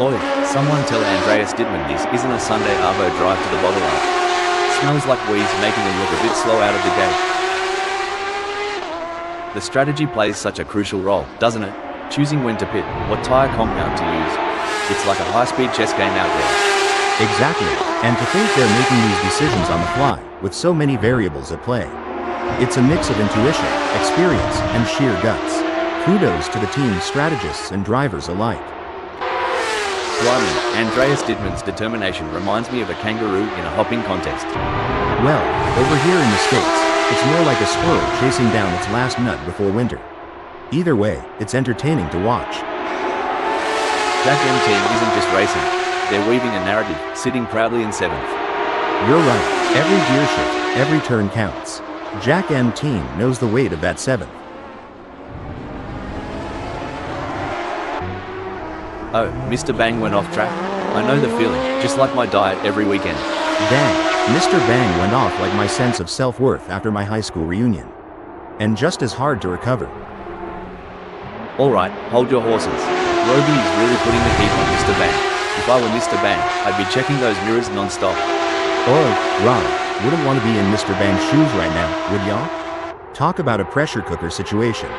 Oi, someone tell Andreas Dittmann this isn't a Sunday Arvo drive to the bottle line. Smells like weed's making him look a bit slow out of the gate. The strategy plays such a crucial role, doesn't it? Choosing when to pit, what tyre compound to use. It's like a high-speed chess game out there. Exactly, and to think they're making these decisions on the fly, with so many variables at play. It's a mix of intuition, experience, and sheer guts. Kudos to the team's strategists and drivers alike. Blimey, Andreas Dittmann's determination reminds me of a kangaroo in a hopping contest. Well, over here in the States, it's more like a squirrel chasing down its last nut before winter. Either way, it's entertaining to watch. Jack M team isn't just racing, they're weaving a narrative, sitting proudly in 7th. You're right, every gear shift, every turn counts. Jack M team knows the weight of that 7th. Oh, Mr. Bang went off track? I know the feeling, just like my diet every weekend. Dang, Mr. Bang went off like my sense of self-worth after my high school reunion. And just as hard to recover. Alright, hold your horses. Roby is really putting the heat on Mr. Bang. If I were Mr. Bang, I'd be checking those mirrors non-stop. Oh, Rob, wouldn't want to be in Mr. Bang's shoes right now, would y'all? Talk about a pressure cooker situation.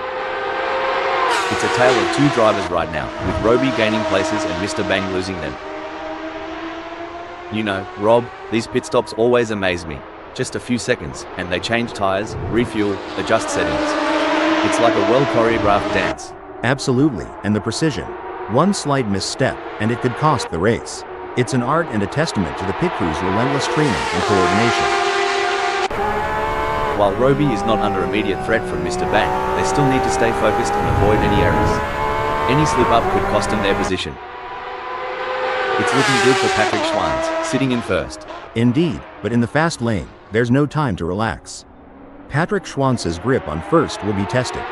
It's a tale of two drivers right now, with Roby gaining places and Mr. Bang losing them. You know, Rob, these pit stops always amaze me. Just a few seconds, and they change tires, refuel, adjust settings. It's like a well-choreographed dance. Absolutely, and the precision. One slight misstep, and it could cost the race. It's an art and a testament to the pit crew's relentless training and coordination. While Roby is not under immediate threat from Mr. Bang, they still need to stay focused and avoid any errors. Any slip-up could cost them their position. It's looking good for Patrick Schwanz, sitting in first. Indeed, but in the fast lane, there's no time to relax. Patrick Schwanz's grip on first will be tested.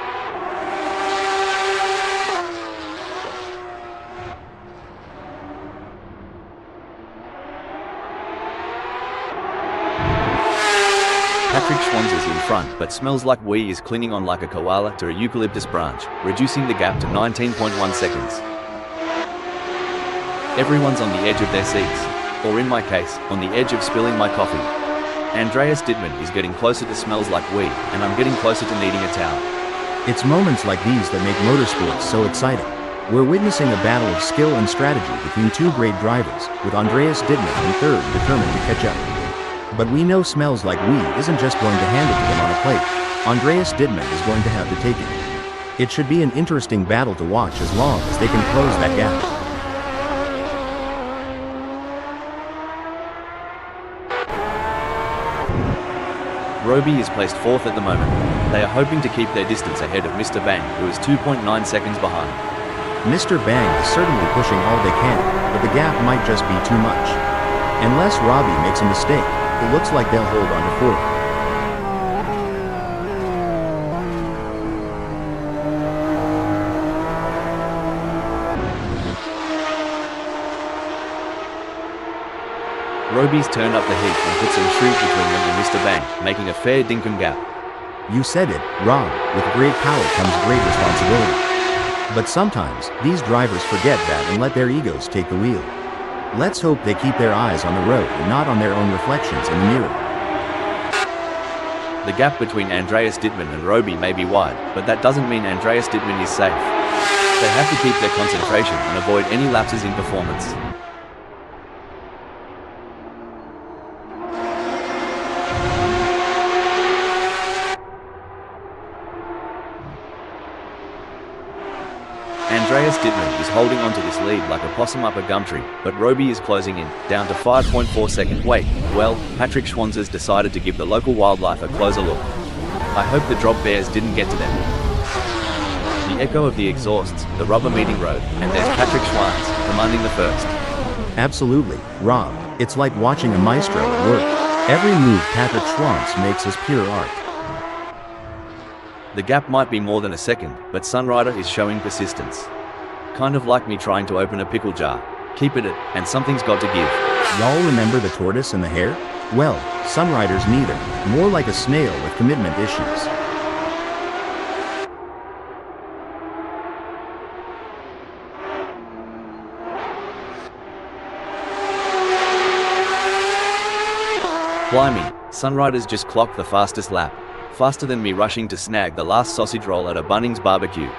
Patrick Schwanz is in front, but Smells Like Wee is clinging on like a koala to a eucalyptus branch, reducing the gap to 19.1 seconds. Everyone's on the edge of their seats, or in my case, on the edge of spilling my coffee. Andreas Dittmann is getting closer to Smells Like Wee, and I'm getting closer to needing a towel. It's moments like these that make motorsports so exciting. We're witnessing a battle of skill and strategy between two great drivers, with Andreas Dittmann in third determined to catch up. But we know Smells Like Wee isn't just going to hand it to them on a plate. Andreas Dittmann is going to have to take it. It should be an interesting battle to watch as long as they can close that gap. Roby is placed fourth at the moment. They are hoping to keep their distance ahead of Mr. Bang, who is 2.9 seconds behind. Mr. Bang is certainly pushing all they can, but the gap might just be too much. Unless Robbie makes a mistake, it looks like they'll hold on to fourth. Roby's turned up the heat and put some shriek between them and Mr. Bang, making a fair dinkum gap. You said it, Rob, with great power comes great responsibility. But sometimes, these drivers forget that and let their egos take the wheel. Let's hope they keep their eyes on the road and not on their own reflections in the mirror. The gap between Andreas Dittmann and Roby may be wide, but that doesn't mean Andreas Dittmann is safe. They have to keep their concentration and avoid any lapses in performance. Andreas Dittmann is holding onto this lead like a possum up a gum tree, but Roby is closing in, down to 5.4 seconds. Wait, well, Patrick Schwanz has decided to give the local wildlife a closer look. I hope the drop bears didn't get to them. The echo of the exhausts, the rubber meeting road, and there's Patrick Schwanz, commanding the first. Absolutely, Rob. It's like watching a maestro at work. Every move Patrick Schwantz makes is pure art. The gap might be more than a second, but Sunrider is showing persistence. Kind of like me trying to open a pickle jar. Keep it at, and something's got to give. Y'all remember the tortoise and the hare? Well, Sunrider's neither, more like a snail with commitment issues. Blimey, Sunrider's just clocked the fastest lap. Faster than me rushing to snag the last sausage roll at a Bunnings barbecue.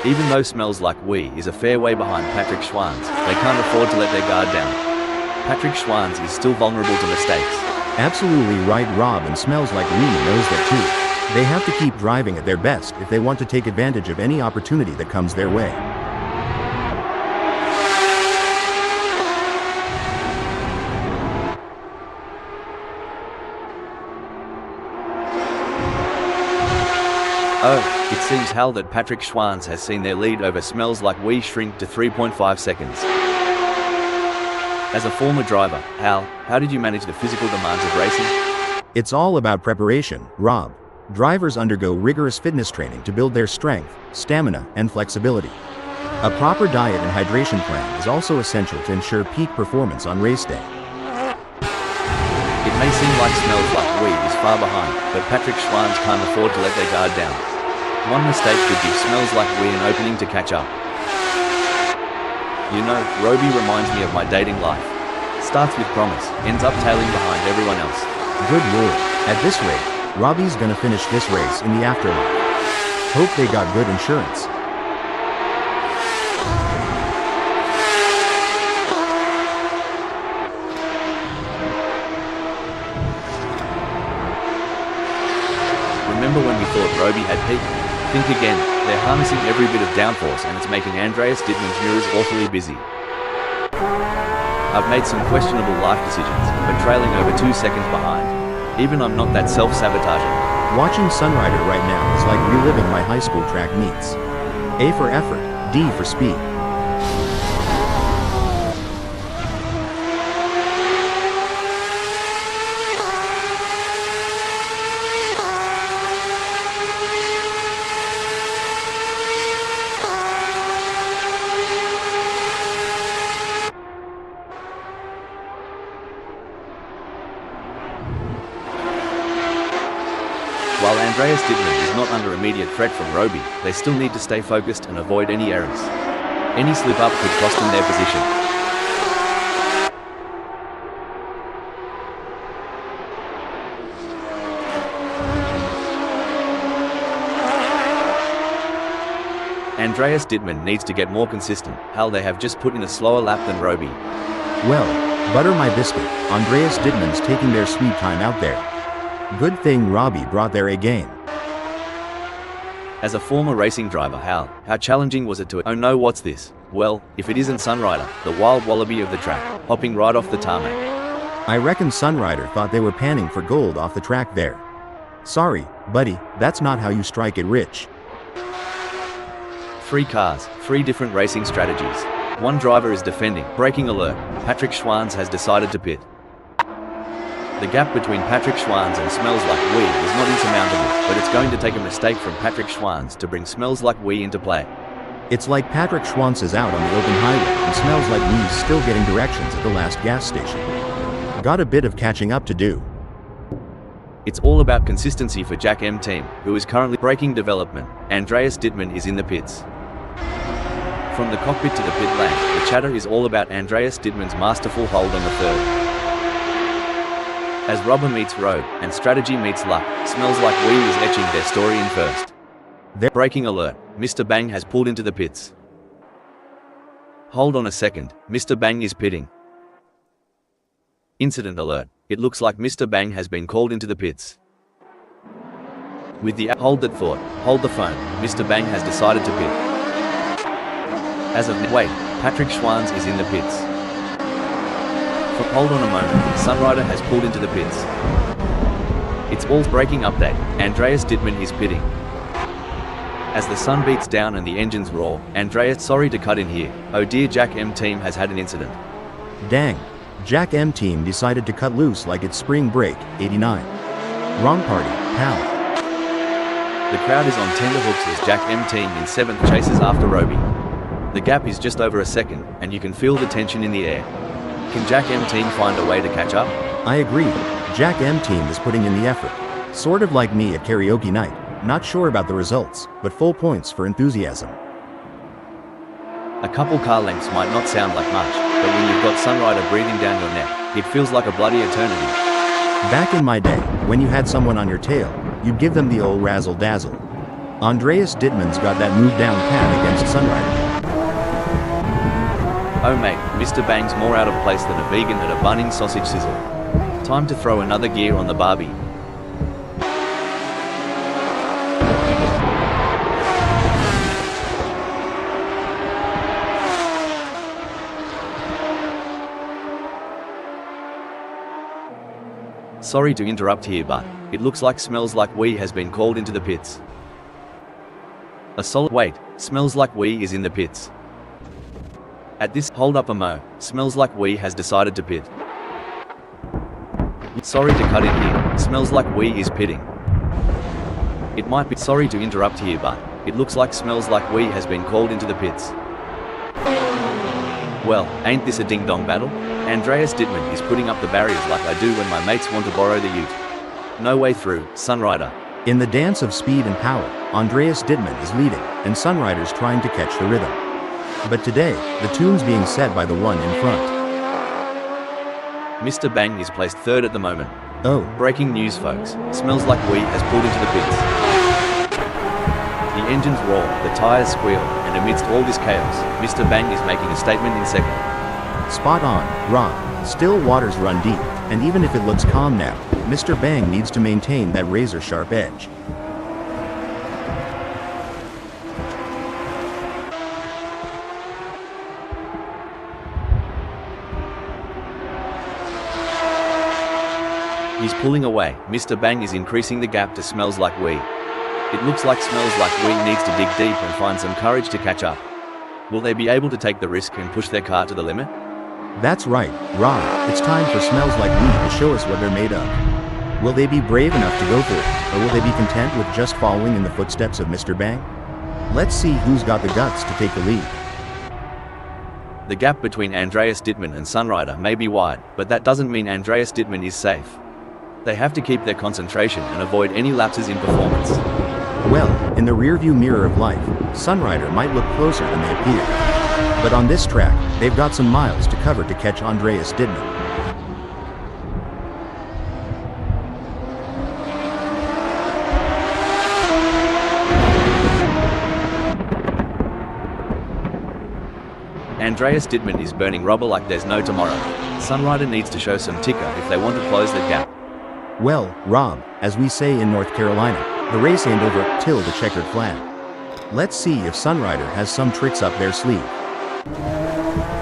Even though Smells Like We is a fair way behind Patrick Schwantz, they can't afford to let their guard down. Patrick Schwantz is still vulnerable to mistakes. Absolutely right, Rob, and Smells Like We knows that too. They have to keep driving at their best if they want to take advantage of any opportunity that comes their way. Oh, it seems Hal that Patrick Schwantz has seen their lead over Smells Like We shrink to 3.5 seconds. As a former driver, Hal, how did you manage the physical demands of racing? It's all about preparation, Rob. Drivers undergo rigorous fitness training to build their strength, stamina, and flexibility. A proper diet and hydration plan is also essential to ensure peak performance on race day. It may seem like Smells Like We is far behind, but Patrick Schwantz can't afford to let their guard down. One mistake could give Smells Like We an opening to catch up. You know, Roby reminds me of my dating life. Starts with promise, ends up tailing behind everyone else. Good lord, at this rate, Robbie's gonna finish this race in the afterlife. Hope they got good insurance. Remember when we thought Roby had peaked? Think again, they're harnessing every bit of downforce and it's making Andreas Dittmann's mirrors awfully busy. I've made some questionable life decisions, but trailing over 2 seconds behind. Even I'm not that self-sabotaging. Watching Sunrider right now is like reliving my high school track meets. A for effort, D for speed. While Andreas Dittmann is not under immediate threat from Roby, they still need to stay focused and avoid any errors. Any slip-up could cost them their position. Andreas Dittmann needs to get more consistent. Hal, they have just put in a slower lap than Roby. Well, butter my biscuit, Andreas Dittmann's taking their sweet time out there. Good thing Robbie brought their A game. As a former racing driver, Hal, how challenging was it to oh no, what's this? Well, if it isn't Sunrider, the wild wallaby of the track, hopping right off the tarmac. I reckon Sunrider thought they were panning for gold off the track there. Sorry, buddy, that's not how you strike it rich. 3 cars, 3 different racing strategies. One driver is defending. Braking alert. Patrick Schwantz has decided to pit. The gap between Patrick Schwantz and Smells Like We is not insurmountable, but it's going to take a mistake from Patrick Schwantz to bring Smells Like We into play. It's like Patrick Schwantz is out on the open highway and Smells Like We's still getting directions at the last gas station. Got a bit of catching up to do. It's all about consistency for Jack M team, who is currently braking development. Andreas Dittmann is in the pits. From the cockpit to the pit lane, the chatter is all about Andreas Dittmann's masterful hold on the third. As rubber meets road, and strategy meets luck, Smells Like We is etching their story in first. Their braking alert, Mr. Bang has pulled into the pits. Hold on a second, Mr. Bang is pitting. Incident alert, it looks like Mr. Bang has been called into the pits. With the hold that thought, hold the phone, Mr. Bang has decided to pit. As of wait, Patrick Schwantz is in the pits. Hold on a moment, Sunrider has pulled into the pits. It's all braking update, Andreas Dittmann is pitting. As the sun beats down and the engines roar, Andreas, sorry to cut in here, oh dear, Jack M team has had an incident. Dang. Jack M team decided to cut loose like it's spring break, 89. Wrong party, pal. The crowd is on tenterhooks as Jack M team in 7th chases after Roby. The gap is just over a second, and you can feel the tension in the air. Can Jack M team find a way to catch up? I agree. Jack M team is putting in the effort. Sort of like me at karaoke night. Not sure about the results, but full points for enthusiasm. A couple car lengths might not sound like much, but when you've got Sunrider breathing down your neck, it feels like a bloody eternity. Back in my day, when you had someone on your tail, you'd give them the old razzle-dazzle. Andreas Dittmann's got that move down pat against Sunrider. Oh mate, Mr. Bang's more out of place than a vegan at a Bunnings sausage sizzle. Time to throw another gear on the Barbie. Sorry to interrupt here, but it looks like Smells Like Wee has been called into the pits. A solid wait, Smells Like Wee is in the pits. At this, hold up a mo, Smells Like Wee has decided to pit. Sorry to cut in here, Smells Like Wee is pitting. It might be sorry to interrupt here, but it looks like Smells Like Wee has been called into the pits. Well, ain't this a ding-dong battle? Andreas Dittmann is putting up the barriers like I do when my mates want to borrow the ute. No way through, Sunrider. In the dance of speed and power, Andreas Dittmann is leading, and Sunrider's trying to catch the rhythm. But today, the tune's being set by the one in front. Mr. Bang is placed 3rd at the moment. Oh. Breaking news, folks. Smells Like Wee has pulled into the pits. The engines roar, the tires squeal, and amidst all this chaos, Mr. Bang is making a statement in 2nd. Spot on, Rob. Still waters run deep, and even if it looks calm now, Mr. Bang needs to maintain that razor-sharp edge. He's pulling away. Mr. Bang is increasing the gap to Smells Like Wee. It looks like Smells Like Wee needs to dig deep and find some courage to catch up. Will they be able to take the risk and push their car to the limit? That's right, Rob. It's time for Smells Like Wee to show us what they're made of. Will they be brave enough to go for it, or will they be content with just following in the footsteps of Mr. Bang? Let's see who's got the guts to take the lead. The gap between Andreas Dittmann and Sunrider may be wide, but that doesn't mean Andreas Dittmann is safe. They have to keep their concentration and avoid any lapses in performance. Well, in the rearview mirror of life, Sunrider might look closer than they appear. But on this track, they've got some miles to cover to catch Andreas Dittmann. Andreas Dittmann is burning rubber like there's no tomorrow. Sunrider needs to show some ticker if they want to close the gap. Well, Rob, as we say in North Carolina, the race ain't over till the checkered flag. Let's see if Sunrider has some tricks up their sleeve.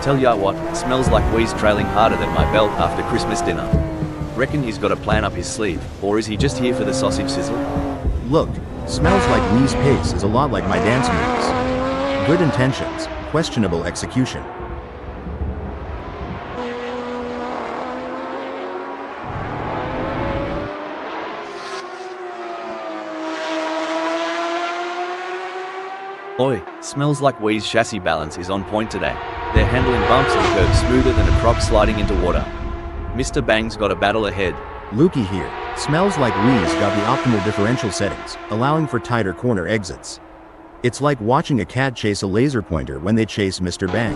Tell ya what, Smells Like Wee's trailing harder than my belt after Christmas dinner. Reckon he's got a plan up his sleeve, or is he just here for the sausage sizzle? Look, Smells Like Wee's pace is a lot like my dance moves. Good intentions, questionable execution. Oi, Smells Like Wee's chassis balance is on point today. They're handling bumps and curves smoother than a croc sliding into water. Mr. Bang's got a battle ahead. Lukey here. Smells Like Wee's got the optimal differential settings, allowing for tighter corner exits. It's like watching a cat chase a laser pointer when they chase Mr. Bang.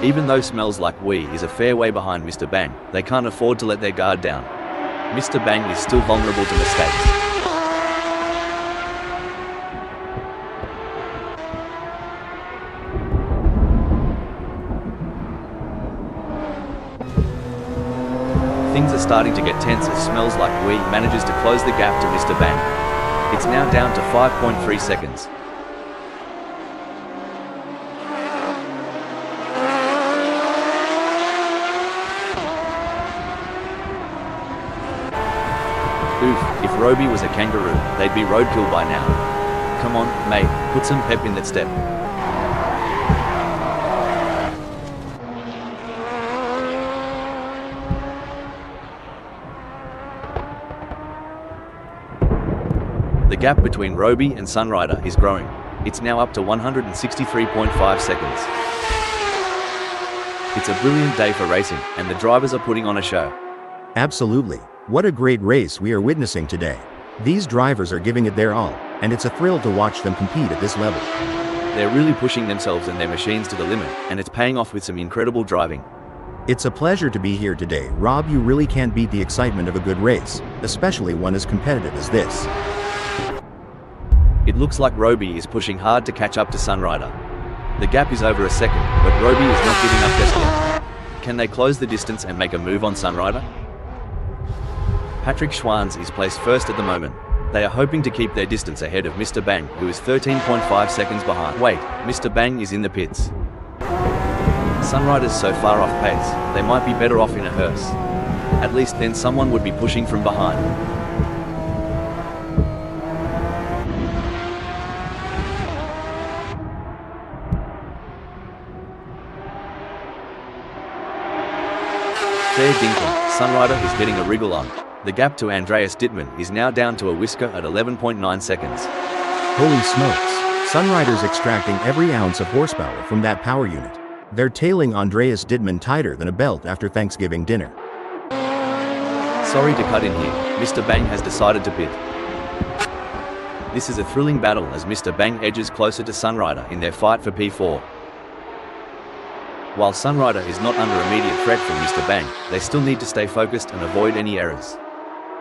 Even though Smells Like Wee is a fair way behind Mr. Bang, they can't afford to let their guard down. Mr. Bang is still vulnerable to mistakes. Things are starting to get tense as Smells Like Wee manages to close the gap to Mr. Bang. It's now down to 5.3 seconds. Oof, if Roby was a kangaroo, they'd be roadkill by now. Come on, mate, put some pep in that step. gap between Roby and Sunrider is growing. It's now up to 163.5 seconds. It's a brilliant day for racing, and the drivers are putting on a show. Absolutely. What a great race we are witnessing today. These drivers are giving it their all, and it's a thrill to watch them compete at this level. They're really pushing themselves and their machines to the limit, and it's paying off with some incredible driving. It's a pleasure to be here today, Rob. You really can't beat the excitement of a good race, especially one as competitive as this. It looks like Roby is pushing hard to catch up to Sunrider. The gap is over a second, but Roby is not giving up just yet. Can they close the distance and make a move on Sunrider? Patrick Schwanz is placed first at the moment. They are hoping to keep their distance ahead of Mr. Bang, who is 13.5 seconds behind. Wait, Mr. Bang is in the pits. Sunrider's so far off pace, they might be better off in a hearse. At least then someone would be pushing from behind. Fair dinkum, Sunrider is getting a wriggle on. The gap to Andreas Dittmann is now down to a whisker at 11.9 seconds. Holy smokes, Sunrider's extracting every ounce of horsepower from that power unit. They're tailing Andreas Dittmann tighter than a belt after Thanksgiving dinner. Sorry to cut in here, Mr. Bang has decided to pit. This is a thrilling battle as Mr. Bang edges closer to Sunrider in their fight for P4. While Sunrider is not under immediate threat from Mr. Bang, they still need to stay focused and avoid any errors.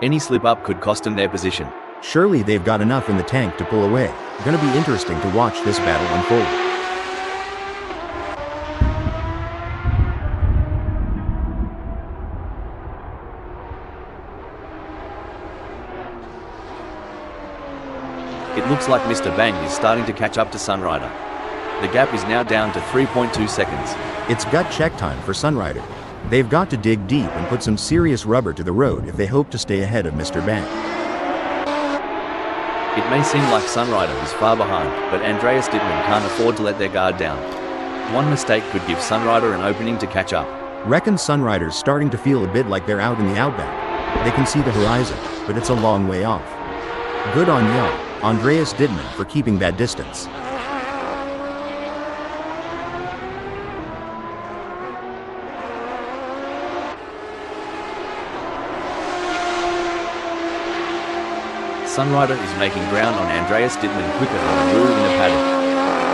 Any slip-up could cost them their position. Surely they've got enough in the tank to pull away. Gonna be interesting to watch this battle unfold. It looks like Mr. Bang is starting to catch up to Sunrider. The gap is now down to 3.2 seconds. It's gut check time for Sunrider. They've got to dig deep and put some serious rubber to the road if they hope to stay ahead of Mr. Bang. It may seem like Sunrider is far behind, but Andreas Dittmann can't afford to let their guard down. One mistake could give Sunrider an opening to catch up. Reckon Sunrider's starting to feel a bit like they're out in the outback. They can see the horizon, but it's a long way off. Good on young Andreas Dittmann for keeping that distance. Sunrider is making ground on Andreas Dittmann quicker than a roo in the paddock.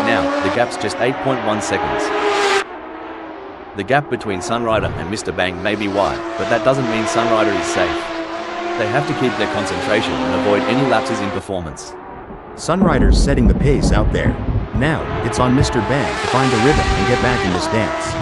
Now, the gap's just 8.1 seconds. The gap between Sunrider and Mr. Bang may be wide, but that doesn't mean Sunrider is safe. They have to keep their concentration and avoid any lapses in performance. Sunrider's setting the pace out there. Now, it's on Mr. Bang to find a rhythm and get back in this dance.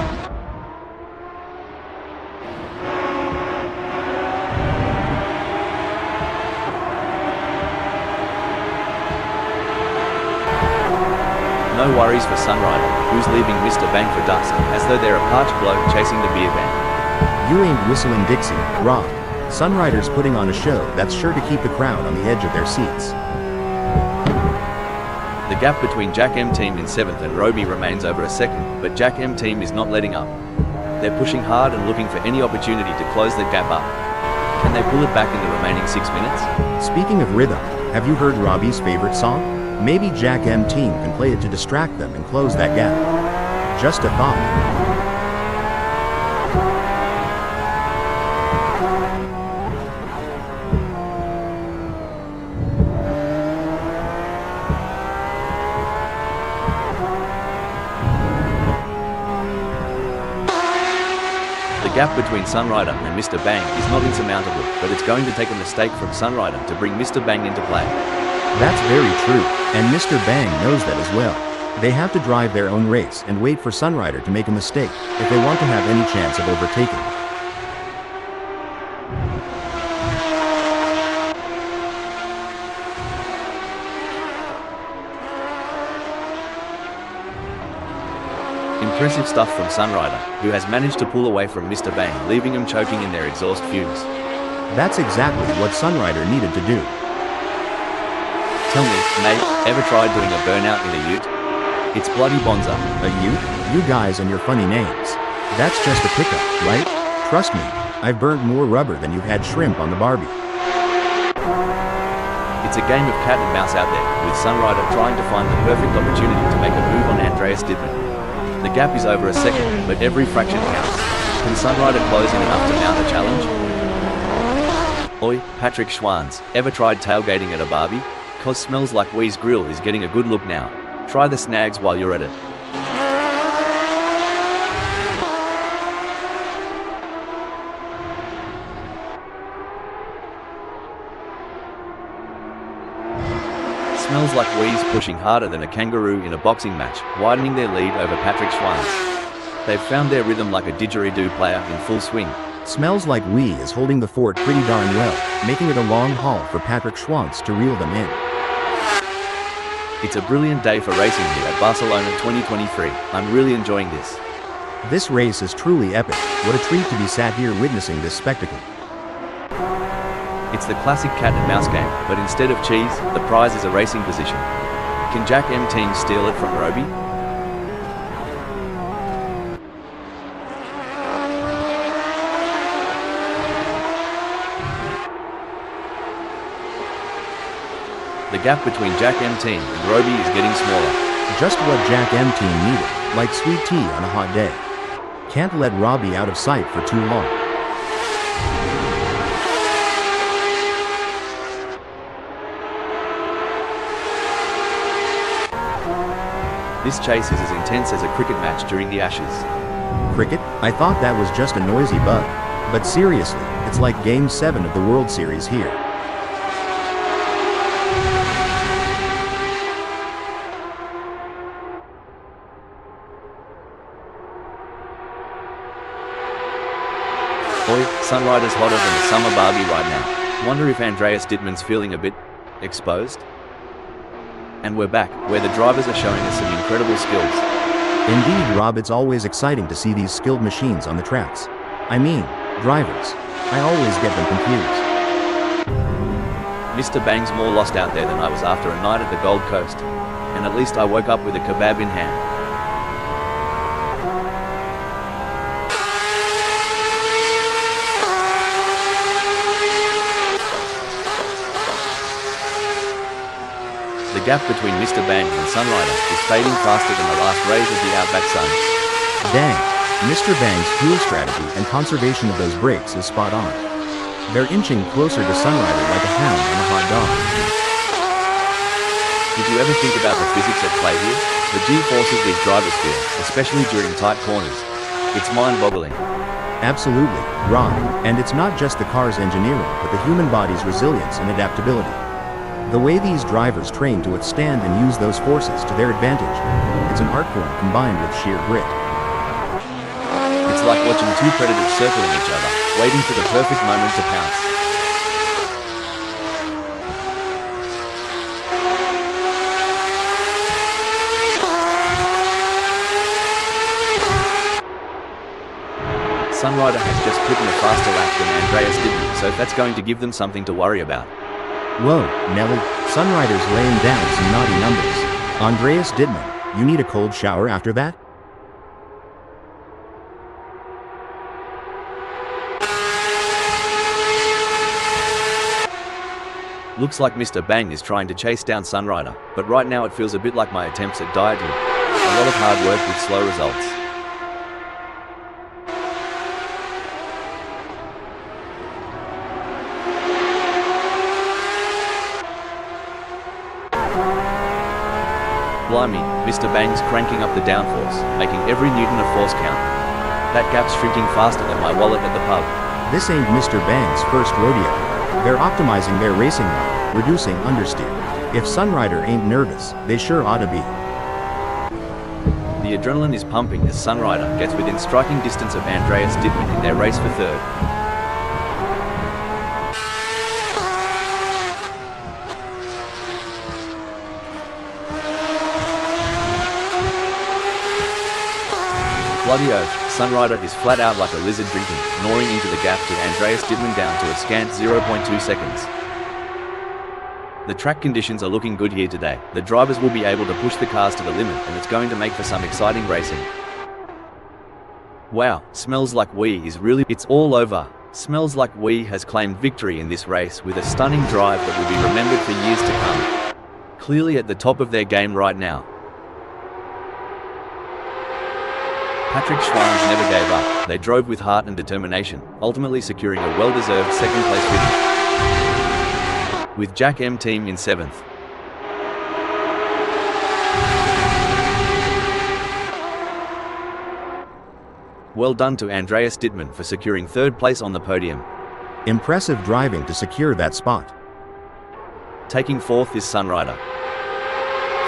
No worries for Sunrider, who's leaving Mr. Bang for dust, as though they're a parched bloke chasing the beer van. You ain't whistling Dixie, Rob. Sunrider's putting on a show that's sure to keep the crowd on the edge of their seats. The gap between Jack M Team in 7th and Roby remains over a second, but Jack M Team is not letting up. They're pushing hard and looking for any opportunity to close the gap up. Can they pull it back in the remaining 6 minutes? Speaking of rhythm, have you heard Robbie's favorite song? Maybe Jack M Team can play it to distract them and close that gap. Just a thought. The gap between Sunrider and Mr. Bang is not insurmountable, but it's going to take a mistake from Sunrider to bring Mr. Bang into play. That's very true, and Mr. Bang knows that as well. They have to drive their own race and wait for Sunrider to make a mistake if they want to have any chance of overtaking. Impressive stuff from Sunrider, who has managed to pull away from Mr. Bang, leaving them choking in their exhaust fumes. That's exactly what Sunrider needed to do. Tell me, mate, ever tried doing a burnout in a ute? It's bloody bonza. A ute? You guys and your funny names. That's just a pickup, right? Trust me, I've burnt more rubber than you've had shrimp on the Barbie. It's a game of cat and mouse out there, with Sunrider trying to find the perfect opportunity to make a move on Andreas Dittmann. The gap is over a second, but every fraction counts. Can Sunrider close in enough to mount a challenge? Oi, Patrick Schwanz, ever tried tailgating at a Barbie? Cause Smells Like Wee's grill is getting a good look now. Try the snags while you're at it. Smells Like Wee's pushing harder than a kangaroo in a boxing match, widening their lead over Patrick Schwanz. They've found their rhythm like a didgeridoo player in full swing. Smells Like Wee is holding the fort pretty darn well, making it a long haul for Patrick Schwanz to reel them in. It's a brilliant day for racing here at Barcelona 2023. I'm really enjoying this. This race is truly epic. What a treat to be sat here witnessing this spectacle. It's the classic cat and mouse game, but instead of cheese, the prize is a racing position. Can Jack M team steal it from Roby? The gap between Jack M team and Roby is getting smaller. Just what Jack M team needed, like sweet tea on a hot day. Can't let Robbie out of sight for too long. This chase is as intense as a cricket match during the Ashes. Cricket? I thought that was just a noisy bug. But seriously, it's like Game 7 of the World Series here. Boy, Sunrider's hotter than the summer Barbie right now. Wonder if Andreas Dittmann's feeling a bit exposed? And we're back, where the drivers are showing us some incredible skills. Indeed, Rob, it's always exciting to see these skilled machines on the tracks. I mean, drivers. I always get them confused. Mr. Bang's more lost out there than I was after a night at the Gold Coast. And at least I woke up with a kebab in hand. The gap between Mr. Bang and Sunrider is fading faster than the last rays of the Outback Sun. Dang, Mr. Bang's fuel strategy and conservation of those brakes is spot on. They're inching closer to Sunrider like a hound on a hot dog. Did you ever think about the physics at play here? The G-forces these drivers feel, especially during tight corners. It's mind-boggling. Absolutely, Rob, and it's not just the car's engineering, but the human body's resilience and adaptability. The way these drivers train to withstand and use those forces to their advantage, it's an art form combined with sheer grit. It's like watching two predators circling each other, waiting for the perfect moment to pounce. Sunrider has just put in a faster lap than Andreas Dittmann, so that's going to give them something to worry about. Whoa, Nelly, Sunrider's laying down some naughty numbers. Andreas Dittmann, you need a cold shower after that? Looks like Mr. Bang is trying to chase down Sunrider, but right now it feels a bit like my attempts at dieting. A lot of hard work with slow results. Blimey, Mr. Bang's cranking up the downforce, making every newton of force count. That gap's shrinking faster than my wallet at the pub. This ain't Mr. Bang's first rodeo. They're optimizing their racing line, reducing understeer. If Sunrider ain't nervous, they sure ought to be. The adrenaline is pumping as Sunrider gets within striking distance of Andreas Dittmann in their race for third. Bloody oath, Sunrider is flat out like a lizard drinking, gnawing into the gap to Andreas Dittmann down to a scant 0.2 seconds. The track conditions are looking good here today. The drivers will be able to push the cars to the limit, and it's going to make for some exciting racing. Wow, Smells Like Wee is really, it's all over. Smells Like We has claimed victory in this race with a stunning drive that will be remembered for years to come. Clearly at the top of their game right now. Patrick Schwann's never gave up. They drove with heart and determination, ultimately securing a well-deserved second-place finish, with Jack M team in 7th. Well done to Andreas Dittmann for securing 3rd place on the podium. Impressive driving to secure that spot. Taking 4th is Sunrider.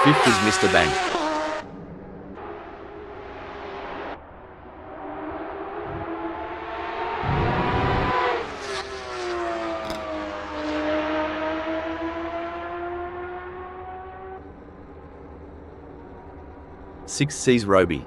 5th is Mr. Bank. Sixth sees Roby.